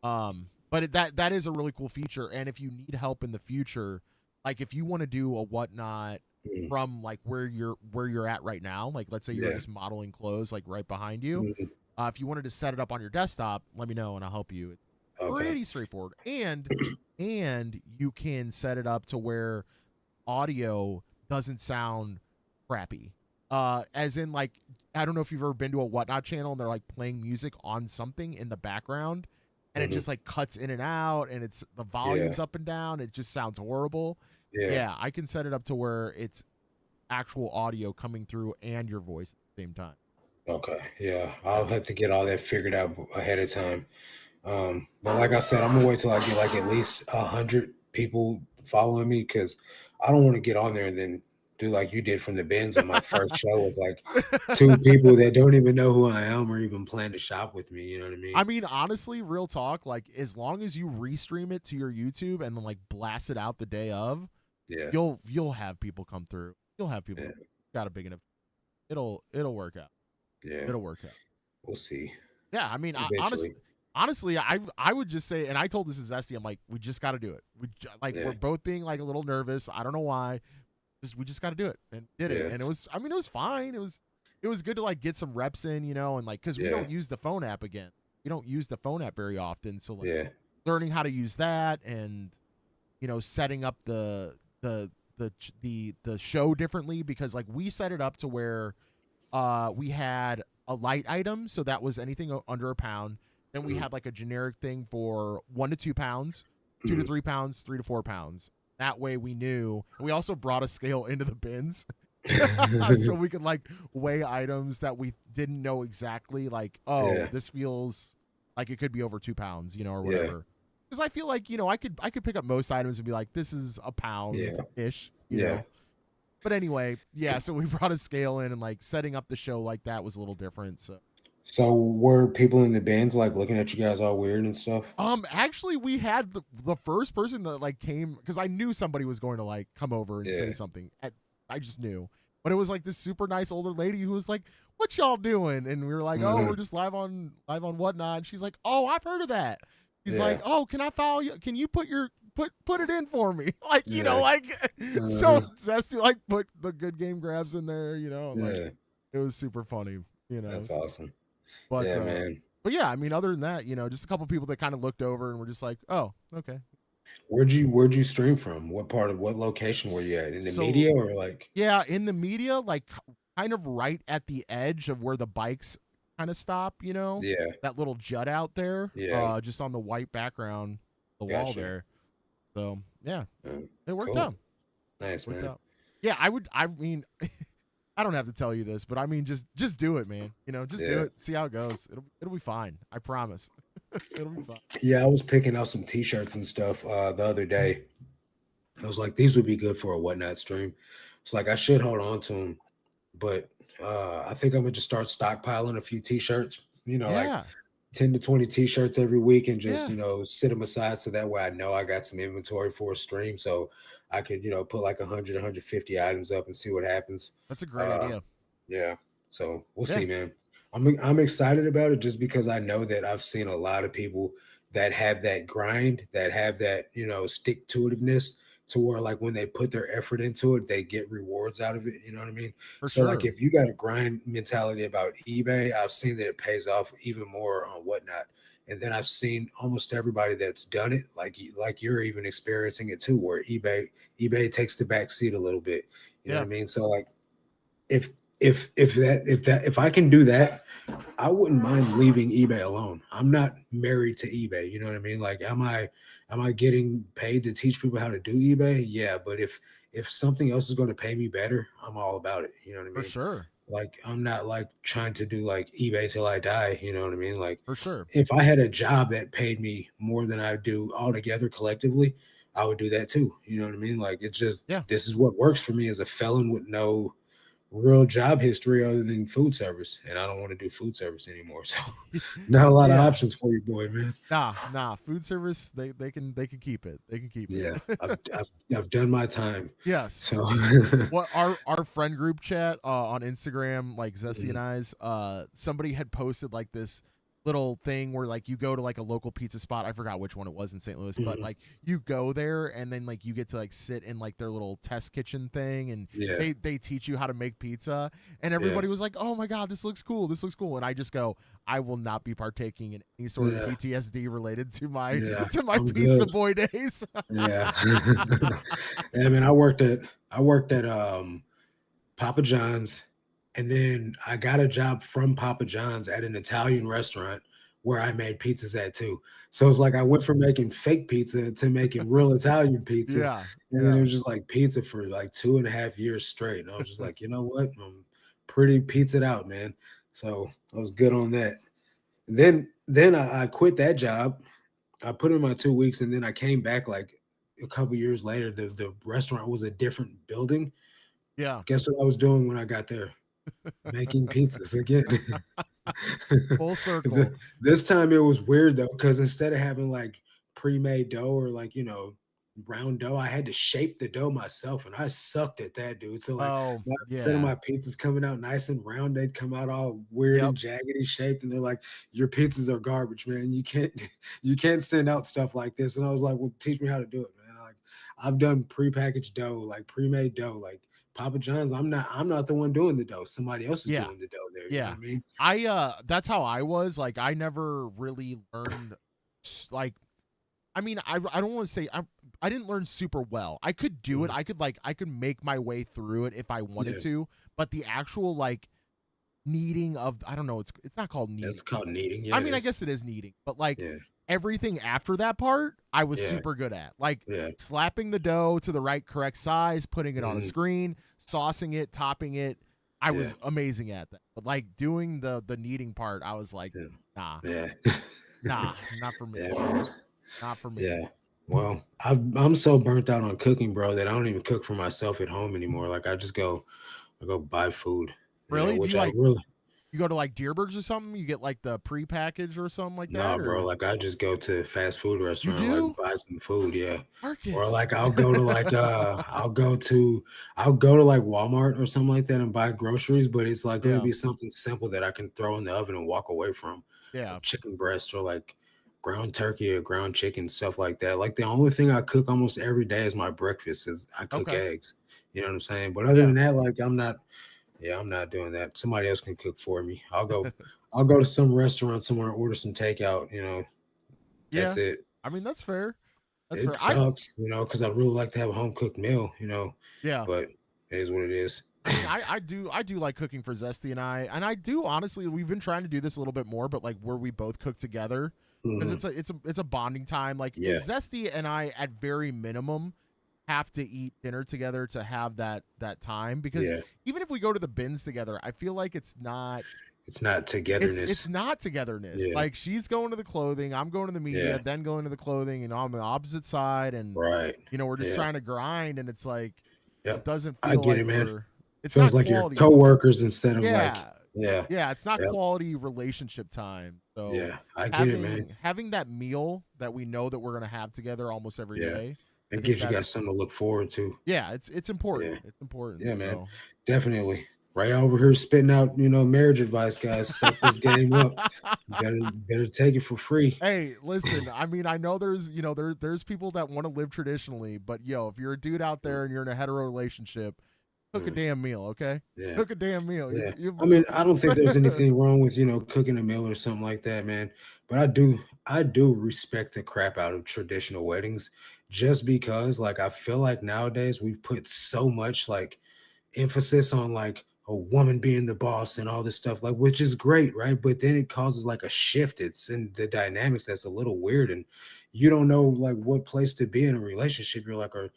saying? But that is a really cool feature. And if you need help in the future, like if you want to do a whatnot Mm, from like where you're at right now, like let's say you were yeah. just modeling clothes like right behind you, Mhm. if you wanted to set it up on your desktop, let me know and I'll help you. It's Okay. pretty straightforward, and you can set it up to where audio doesn't sound crappy. As in like I don't know if you've ever been to a whatnot channel and they're like playing music on something in the background and it Mhm. just like cuts in and out and it's the Yeah. volumes up and down. It just sounds horrible. Yeah. Yeah, I can set it up to where it's actual audio coming through and your voice at the same time. Okay. Yeah. I'll Yeah. have to get all that figured out ahead of time. But like I said, I'm gonna wait till I get like at least 100 people following me because I don't want to get on there and then do like you did from the bins on my first show with like 2 people that don't even know who I am or even plan to shop with me. You know what I I mean? mean, honestly, real talk, like as long as you restream it to your YouTube and then like blast it out the day of, Yeah. you'll have people come through. You'll have people Yeah. got a big enough. It'll work out. Yeah. It'll work out. We'll see Yeah, I mean, eventually. honestly, I would just say, and I told this to Zesty, I'm like, we just got to do it. Like we're Yeah. both being like a little nervous. I don't know why. We just got to do it and did it. Yeah. And it was, I mean, it was fine. It was good to like get some reps in, and like because we Yeah. don't use the phone app again. We don't use the phone app very often, so like Yeah. learning how to use that and setting up the show differently because like we set it up to where we had a light item, so that was anything under a pound. Then we Mhm. had like a generic thing for 1 to 2 pounds, two to Mhm. 3 pounds, 3 to 4 pounds. That way we knew. And we also brought a scale into the bins. So we could like weigh items that we didn't know exactly, like, oh, Yeah. this feels like it could be over 2 pounds, or Yeah. whatever. Because I feel like, I could pick up most items and be like, this is a pound Yeah. ish, Yeah. But anyway, yeah, so we brought a scale in and like setting up the show like that was a little different. So So were people in the bands like looking at you guys all weird and stuff? actually we had the first person that like came because I knew somebody was going to like come over and say Yeah. something. I just knew. But it was like this super nice older lady who was like, "What y'all doing?" And we were like, "Oh, we're Mhm. just live on whatnot." And she's like, "Oh, I've heard of that." She's like, Yeah. "Oh, can I follow you? Can you put it in for me?" Like, Yeah. like so Uh-huh. zesty like put the good game grabs in there, and like Yeah. it was super funny, That's so awesome. but Yeah, man. but yeah, I mean, other than that, just a couple people that kind of looked over and were just like, "Oh, okay." Where'd you stream from? What location were you at? In the So media or like yeah, in the media, like kind of right at the edge of where the bikes kind of stop, yeah, that little jut out there, yeah, just on the white background, the wall gotcha. there. So yeah, it worked Cool. out. Nice, Worked man. out. Yeah, I mean, I don't have to tell you this, but I mean, just do it, man. Just do Yeah. it. See how it goes. It'll be fine. I promise. It'll be fine. Yeah, I was picking out some t-shirts and stuff the other day. I was like, these would be good for a whatnot stream. It's like I should hold on to them, but I think I'm gonna just start stockpiling a few t-shirts, like Yeah. 10 to 20 t-shirts every week and just, Yeah. sit them aside so that way I know I got some inventory for a stream. So I could, put like 100, 150 items up and see what happens. That's a great Uh, idea. yeah. So we'll Yeah. see, man. I'm excited about it just because I know that I've seen a lot of people that have that grind, that have that, stick to itiveness to where like when they put their effort into it, they get rewards out of it. You know what I mean? For So like sure. if you got a grind mentality about eBay, I've seen that it pays off even more on whatnot. And then I've seen almost everybody that's done it, like you're even experiencing it too, where eBay takes the back seat a little bit. You know what Yeah. I mean? So like if if I can do that, I wouldn't mind leaving eBay alone. I'm not married to eBay. You know what I mean? Like, am I getting paid to teach people how to do eBay? Yeah, but if something else is going to pay me better, I'm all about it. You know what I For mean? sure. Like, I'm not like trying to do like eBay till I die. You know what I mean? Like, For sure. if I had a job that paid me more than I do altogether collectively, I would do that too. You know what I mean? Like, it's just Yeah. this is what works for me as a felon with no real job history other than food service, and I don't want to do food service anymore. So, not a lot of Yeah. options for you, boy, man. Nah. Food service, they can keep it. They can keep Yeah, it. I've done my time. Yes. So, What our friend group chat on Instagram, like Zesty and Mhm. I's, somebody had posted like this little thing where like you go to like a local pizza spot. I forgot which one it was in St. Louis, but Mhm. like you go there and then like you get to like sit in like their little test kitchen thing and Yeah, they teach you how to make pizza and yeah, everybody was like, "Oh my god, this looks cool. This looks cool." And I just go, "I will not be partaking in any sort of yeah, PTSD related to my yeah. to my I'm pizza good. boy days." Yeah. Yeah, man, I worked at Papa John's, and then I got a job from Papa John's at an Italian restaurant where I made pizzas at too. So it's like I went from making fake pizza to making real Italian pizza, Yeah. and then it Yeah. was just like pizza for like 2.5 years straight. And I was just like, you know what? I'm pretty pizzaed out, man. So I was good on that. Then I quit that job. I put in my 2 weeks, and then I came back like a couple years later. The restaurant was a different building. Yeah. Guess what I was doing when I got there? Making pizzas again. Full circle. The this time it was weird though, because instead of having like pre-made dough or like, round dough, I had to shape the dough myself, and I sucked at that, dude. So like, Oh, instead of yeah. my pizzas coming out nice and round, they'd come out all weird Yep. and jaggedy shaped, and they're like, "Your pizzas are garbage, man. You can't you can't send out stuff like this." And I was like, "Well, teach me how to do it, man." Like, I've done prepackaged dough, like pre-made dough, like Papa John's. I'm not the one doing the dough. Somebody else is Yeah. doing the dough there. You know what Yeah. I mean? That's how I was. Like I never really learned like I don't want to say I didn't learn super well. I could do it. Mhm. I could make my way through it if I wanted Yeah, to, but the actual like kneading of I don't know, it's not called that's kneading. called kneading. Yeah, I it mean, I is. guess it is kneading, but like Yeah, everything after that part, I was yeah, super good at. Like yeah. slapping the dough to the right correct size, putting it on a Mhm. screen, saucing it, topping it. I Yeah, was amazing at that. But like doing the kneading part, I was like, yeah, nah, yeah. not for me. Yeah, man. Not for me. Yeah. Well, I'm so burnt out on cooking, bro, that I don't even cook for myself at home anymore. Like, I go buy food, Really? Do which you I like really you go to like Deerbergs or something? You get like the pre-package or something like nah, that, bro. or Like, I just go to a fast food you restaurant, like do? buy some food, yeah. Or Marcus. like I'll go to like Walmart or something like that and buy groceries, but it's like gonna Yeah. be something simple that I can throw in the oven and walk away from, Yeah. like chicken breast or like ground turkey or ground chicken, stuff like that. Like, the only thing I cook almost every day is my breakfast is I cook Okay. eggs. You know what I'm saying? But other Yeah. than that, like, I'm not doing that. Somebody else can cook for me. I'll go to some restaurant somewhere and order some takeout. That's Yeah. it. I mean, that's fair. That's It fair. I sucks, because I really like to have a home cooked meal. yeah. But it is what it is. I mean, I do like cooking for Zesty and I do honestly. We've been trying to do this a little bit more, but like where we both cook together because Mhm. it's a bonding time. Like Yeah, Zesty and I, at very minimum, have to eat dinner together to have that time. Because yeah. even if we go to the bins together, I feel like It's not it's togetherness. not togetherness. Yeah, Like she's going to the clothing, I'm going to the media, yeah. then going to the clothing, and on the opposite side, and Right. we're just Yeah. trying to grind, and it's like it Yep. doesn't I feel get like it, man. it's Feels not like you're quality. coworkers instead of like, Yeah. yeah, Yeah, it's not yep, quality relationship time. So yeah. I get it, man. having that meal that we know that we're gonna have together almost every Yeah. day, I It think gives you guys that's something to look forward to. yeah, it's important. Yeah. It's important. Yeah, man. So Definitely. Right over here spitting out, marriage advice, guys. Set this game up. You better take it for free. hey, listen, I mean, I know there's there's people that want to live traditionally, but yo, if you're a dude out Mm, there and you're in a hetero relationship, cook a mm, damn meal, okay? yeah. Cook a damn meal. Yeah. You I mean, I don't think there's anything wrong with, cooking a meal or something like that, man. But I do respect the crap out of traditional weddings, just because like I feel like nowadays we've put so much like emphasis on like, a woman being the boss and all this stuff, like, which is great, right? But then it causes like a shift. It's in the dynamics that's a little weird, and you don't know like what place to be in a relationship. You're like, are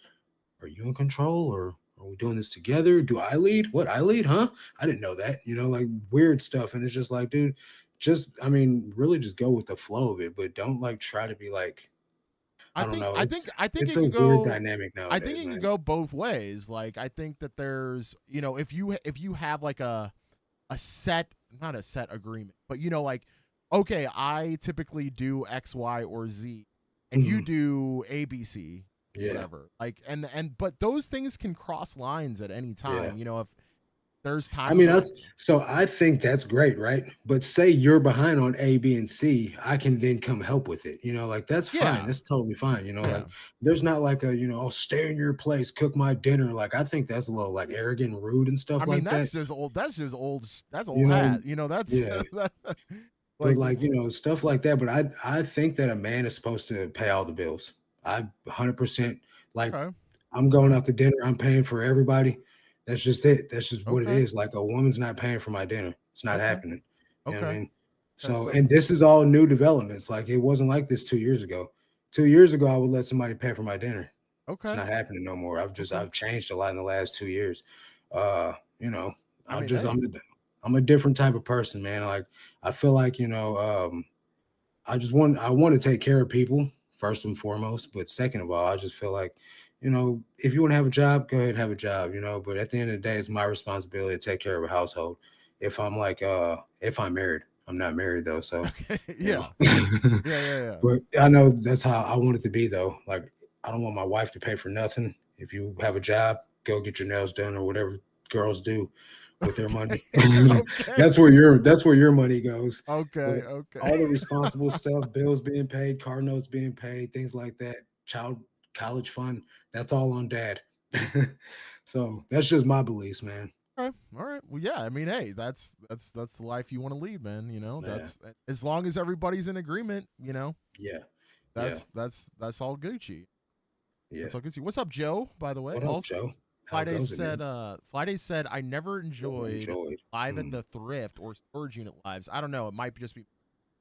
you in control, or are we doing this together? Do I lead? What, I lead? Huh? I didn't know that. Like weird stuff. And it's just like, dude, just I mean, really just go with the flow of it, but don't like try to be like, I I don't think know. I think I think It's it a can weird go dynamic I think nowadays, it can man. go both ways. Like I think that there's, if you have like a set, not a set agreement, but like, okay, I typically do X, Y, or Z, and you Mhm. do A, B, C, Yeah, whatever. Like, but those things can cross lines at any yeah. time. If there's I times mean, where, I think that's great, right? But say you're behind on A, B, and C, I can then come help with it. Like that's fine. yeah, That's totally fine. yeah. Like there's not like a, I'll stay in your place, cook my dinner. Like I think that's a little like arrogant and rude and I stuff mean, like that. that's just old. That's just old. That's You old know, hat. That's yeah. But like, like, stuff like that. But I think that a man is supposed to pay all the bills. I 100% like okay, I'm going okay, out to dinner, I'm paying for everybody. That's just it. That's just what it okay, is. Like a woman's not paying for my dinner. It's not okay, happening. You know what I okay. mean? So, So and this is all new developments. Like it wasn't like this 2 years ago. 2 years ago, I would let somebody pay for my dinner. It's okay, not happening no more. okay. I've changed a lot in the last 2 years. Uh, you know, I I mean, just hey, I'm a different type of person, man. Like I feel like, I want to take care of people first and foremost, but second of all, I just feel like, if you want to have a job, go ahead and have a job, but at the end of the day, it's my responsibility to take care of a household. If I'm married, I'm not married though, so okay, you know. yeah, yeah, yeah, yeah. But I know that's how I want it to be though. Like I don't want my wife to pay for nothing. If you have a job, go get your nails done or whatever girls do with their Okay, money. okay, That's where your money goes. okay, But okay. all the responsible stuff, bills being paid, car notes being paid, things like that, child college fund, that's all on dad. So that's just my beliefs, man. All right. Well, yeah. I mean, hey, that's the life you want to lead, man. Yeah, As long as everybody's in agreement. yeah, yeah, That's all Gucci. yeah. That's all Gucci. What's up, Joe? By the way, What up, also, Joe? How Friday goes it, said, man? I never Never enjoyed enjoyed. live at Mm. the thrift or storage unit lives. I don't know. It might just be.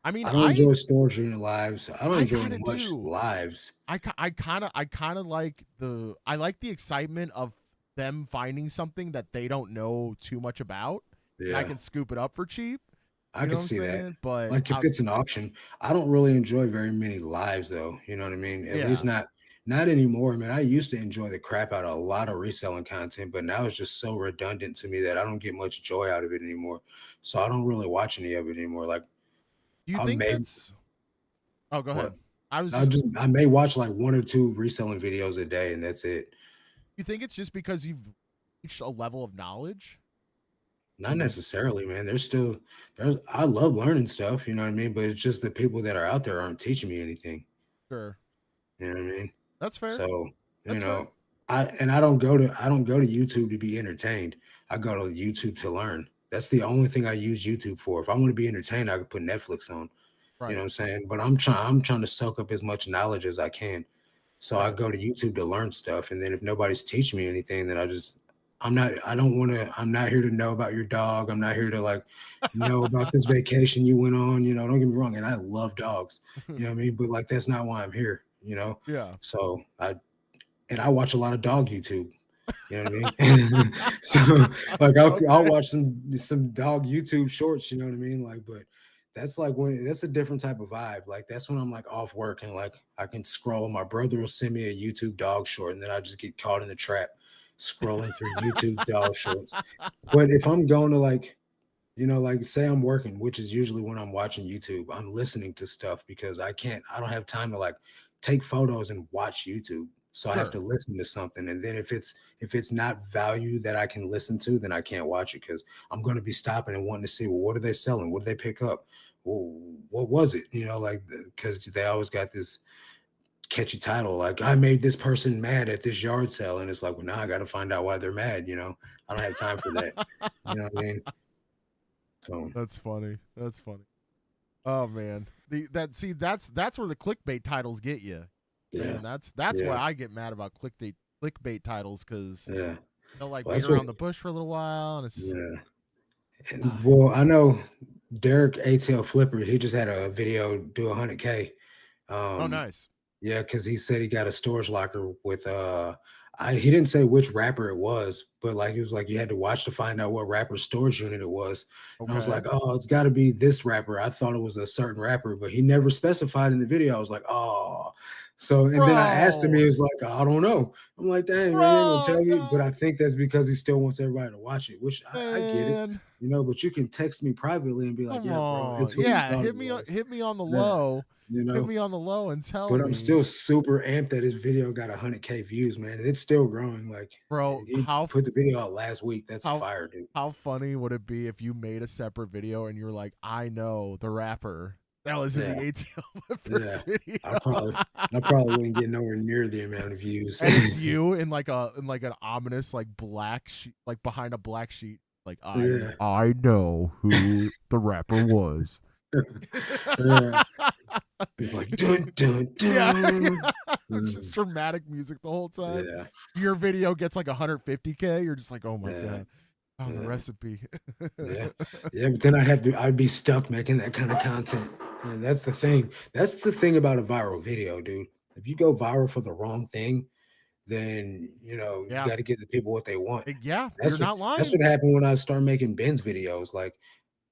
I mean, I don't enjoy storage unit lives. I don't I enjoy kind of much do. lives. I kind of like I like the excitement of them finding something that they don't know too much about, and I Yeah, can scoop it up for cheap. I You know could what I'm see that. saying? But Like if it's an option, I don't really enjoy very many lives though. You know what I mean? At least yeah. not anymore, man. I used to enjoy the crap out of a lot of reselling content, but now it's just so redundant to me that I don't get much joy out of it anymore. So I don't really watch any of it anymore. Like Do you I think may that's? Oh, go what ahead. I was just. I may watch like one or two reselling videos a day, and that's it. You think it's just because you've reached a level of knowledge? Not necessarily, man. There's I love learning stuff, you know what I mean? But it's just the people that are out there aren't teaching me anything. Sure, You know what I mean? that's fair. So, you That's fair. know, I don't go to YouTube to be entertained. I go to YouTube to learn. That's the only thing I use YouTube for. If I want to be entertained, I could put Netflix on. You know Right, what I'm saying? But I'm trying to soak up as much knowledge as I can. So I right. go to YouTube to learn stuff. And then if nobody's teaching me anything, then I don't want to, I'm not here to know about your dog. I'm not here to like know about this vacation you went on. Don't get me wrong. And I love dogs. You know what I mean? But like that's not why I'm here. Yeah. So I watch a lot of dog YouTube. You know what I mean? So like I'll Okay. watch some dog YouTube shorts, you know what I mean? Like, but that's like when that's a different type of vibe. Like that's when I'm like off work and like I can scroll. My brother will send me a YouTube dog short, and then I just get caught in the trap scrolling through YouTube dog shorts. But if I'm going to like, like say I'm working, which is usually when I'm watching YouTube, I'm listening to stuff because I don't have time to like take photos and watch YouTube. So I have to Sure. listen to something. And then if it's not value that I can listen to, then I can't watch it because I'm going to be stopping and wanting to see, well, what are they selling? What did they pick up? Well, what was it? Like because they always got this catchy title, like I made this person mad at this yard sale. And it's like, well, now I got to find out why they're mad. I don't have time for that. You know what I mean? So That's funny. That's funny. Oh man, that's where the clickbait titles get you, yeah. man. That's why Yeah. I get mad about clickbait titles because Yeah. They'll like Well, beat that's what. around the bush for a little while, and it's just like, Yeah. And, ah, well, I know Derek ATL Flipper. He just had a video do 100K. oh, Um, nice. yeah, because he said he got a storage locker with he didn't say which rapper it was, but like he was like you had to watch to find out what rapper's storage unit it was. And I was Okay, like, oh, it's got to be this rapper. I thought it was a certain rapper, but he never specified in the video. I was like, oh. So and then I asked him, he bro, was like, I don't know. I'm like, dang man, you ain't gonna bro, tell me. But no, I think that's because he still wants everybody to watch it, which I get it, man. but you can text me privately and be like, Come yeah, bro, on. it's who you Yeah, thought it was. hit me on the Yeah, low. you Hit know. me on the low and tell But I'm me. still super amped that his video got 100K views, man, and it's still growing. Like Bro, he put the video out last week. That's how fire, dude. how funny would it be if you made a separate video and you're like, I know the rapper that was in Yeah, the ATL yeah. Flippers video. I probably I probably wouldn't get nowhere near the amount of views. And it's you in like an ominous like black sheet, like behind a black sheet. Like Yeah. I know who the rapper was. Yeah. It's like dun dun Yeah, dun. just dramatic music the whole time. Yeah, Your video gets like 150K. You're just like, oh my yeah, god, found the yeah, recipe. yeah. Yeah, but then I'd be stuck making that kind of content. And that's the thing. That's the thing about a viral video, dude. If you go viral for the wrong thing, then you Yeah, got to give the people what they want. yeah, you're That's what not that's lying. what happened when I started making Ben's videos. Like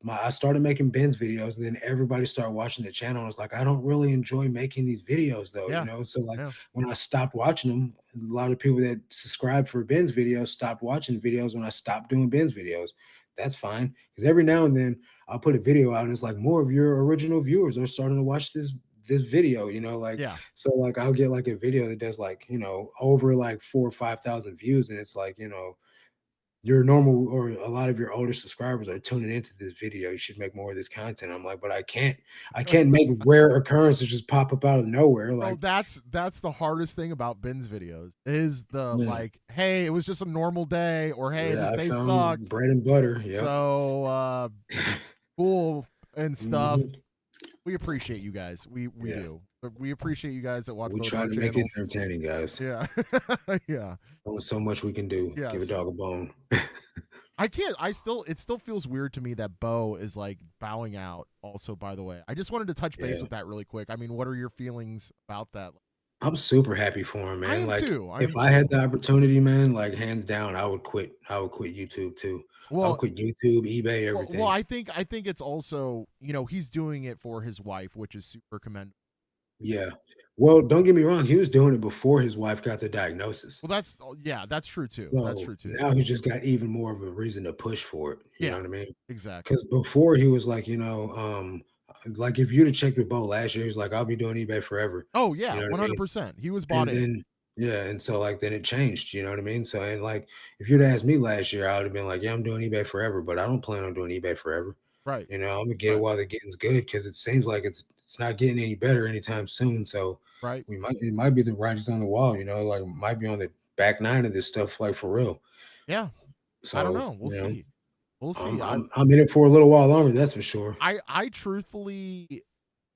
I started making Ben's videos, and then everybody started watching the channel. I was like, I don't really enjoy making these videos though, Yeah, So like yeah. when I stopped watching them, a lot of people that subscribed for Ben's videos stopped watching videos when I stopped doing Ben's videos. That's fine because every now and then I'll put a video out and it's like more of your original viewers are starting to watch this video, like Yeah. so like I'll get like a video that does like, over like 4 or 5 thousand views, and it's like, your normal or a lot of your older subscribers are tuning into this video. You should make more of this content. I'm like, but I can't make rare occurrences just pop up out of nowhere. Bro, Like, that's the hardest thing about Ben's videos is the yeah, like, hey, it was just a normal day, or hey, yeah, this I day found sucked. bread and butter. Yep. So cool and stuff. Mhm. We appreciate you guys. We Yeah. do. We appreciate you guys that watch We both try our to make it channels. entertaining, guys. Yeah. Yeah. Only so much we can do. Give a Yes. dog a bone. I can't. It still feels weird to me that Bo is like bowing out. Also, by the way, I just wanted to touch base Yeah. with that really quick. I mean, what are your feelings about that? I'm super happy for him, I man. am Like, too. I if am I had too. the opportunity, man, like hands down, I would quit. I would quit YouTube too. I would Well, quit YouTube, eBay, well, everything. I think it's also he's doing it for his wife, which is super commendable. Yeah. Well, don't get me wrong, he was doing it before his wife got the diagnosis. Well, yeah, that's true too. That's So true too. now he's just got even more of a reason to push for it. You know Yeah, what I mean? exactly. Because before he was like, like if you'd have checked with Bo last year, he's like, I'll be doing eBay forever. Oh You yeah, know what I mean? 100%. He was bought And in. then yeah, and so like then it changed, you know what I mean? So and like if you'd asked me last year, I would have been like, yeah, I'm doing eBay forever, but I don't plan on doing eBay forever. Right. I'm gonna get it Right. while the getting's good because it seems like it's not getting any better anytime soon. So Right. it might be the writings on the wall, like it might be on the back nine of this stuff, like for real. Yeah. I don't So know. We'll see. We'll see. I'm in it for a little while longer, that's for sure. I truthfully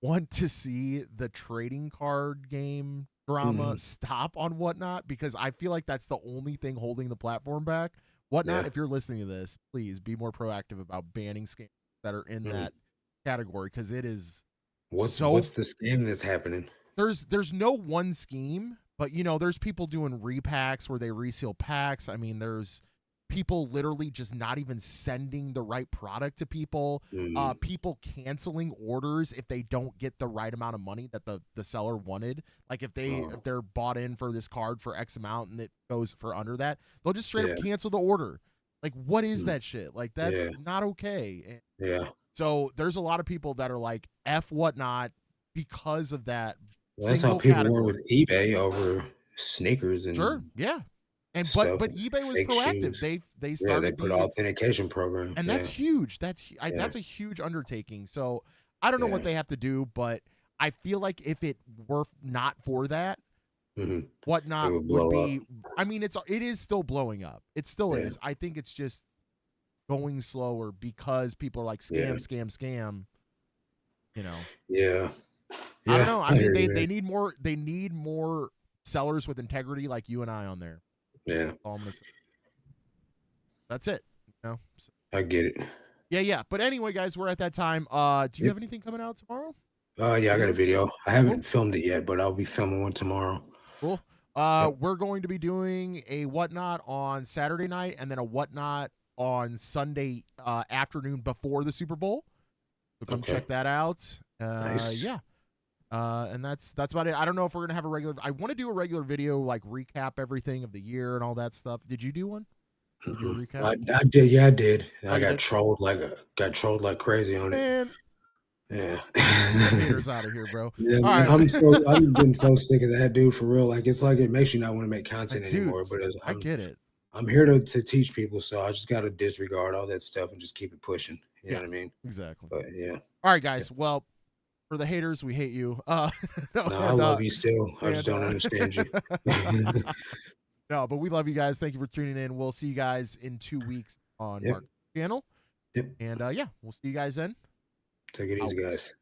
want to see the trading card game drama Mhm. stop on Whatnot because I feel like that's the only thing holding the platform back. Whatnot, Yeah. if you're listening to this, please be more proactive about banning scams that are in Mhm. that category because it is What's so the scam that's happening? there's no one scheme, but there's people doing repacks where they reseal packs. I mean, there's people literally just not even sending the right product to people. Mhm. People canceling orders if they don't get the right amount of money that the seller wanted. Like Oh, if they're bought in for this card for X amount and it goes for under that, they'll just straight up yeah. cancel the order. Like what is Mm. that shit? Like Yeah. that's not okay. Yeah. So there's a lot of people that are like F Whatnot because of that Well, that's how single people were with category. eBay over sneakers Sure, and yeah. And stuff, but eBay was fake proactive. shoes. They Yeah, they started put the authentication program. and that's Yeah. huge. Yeah. That's a huge undertaking. So I don't know what Yeah. they have to do, but I feel like if it were not for that, Mhm. It Whatnot would would blow up. be. I mean, it is still blowing up. It still Yeah. is. I think it's just going slower because people are like Yeah. scam, scam, scam. You know, Yeah. I don't Yeah. know. I I mean, hear you, man. they need more sellers with integrity like you and I on there. Yeah. All I'm gonna say. that's it. You know? So, I get it. yeah. But anyway, guys, we're at that time. Do you Yep. have anything coming out tomorrow? Yeah, I got a Videos? video. I Cool. haven't filmed it yet, but I'll be filming one tomorrow. Cool. Yep. We're going to be doing a whatnot on Saturday night and then a whatnot on Sunday afternoon before the Super Bowl. So come Okay. check that out. Nice. Yeah. And that's about it. I don't know if we're gonna have a regular. I want to do a regular video, like recap everything of the year and all that stuff. Did you do one? Did you do a recap? I did. Yeah, I did. Oh, I you got did? trolled like crazy on it. Man, Yeah. get them haters out of here, bro. Yeah, All man. right. I'm getting so sick of that dude for real. Like it's like it makes you not want to make content Dude, anymore. But I get it. I'm here to teach people, so I just gotta disregard all that stuff and just keep it pushing. You know Yeah, what I mean? exactly. But yeah. All right, Yeah. guys. Well, for the haters, we hate you. No, No, I love you still. I just and don't understand you. no, but we love you guys. Thank you for tuning in. We'll see you guys in 2 weeks on Yep. Mark's channel. Yep. And yeah, we'll see you guys then. Take it easy, Out. guys.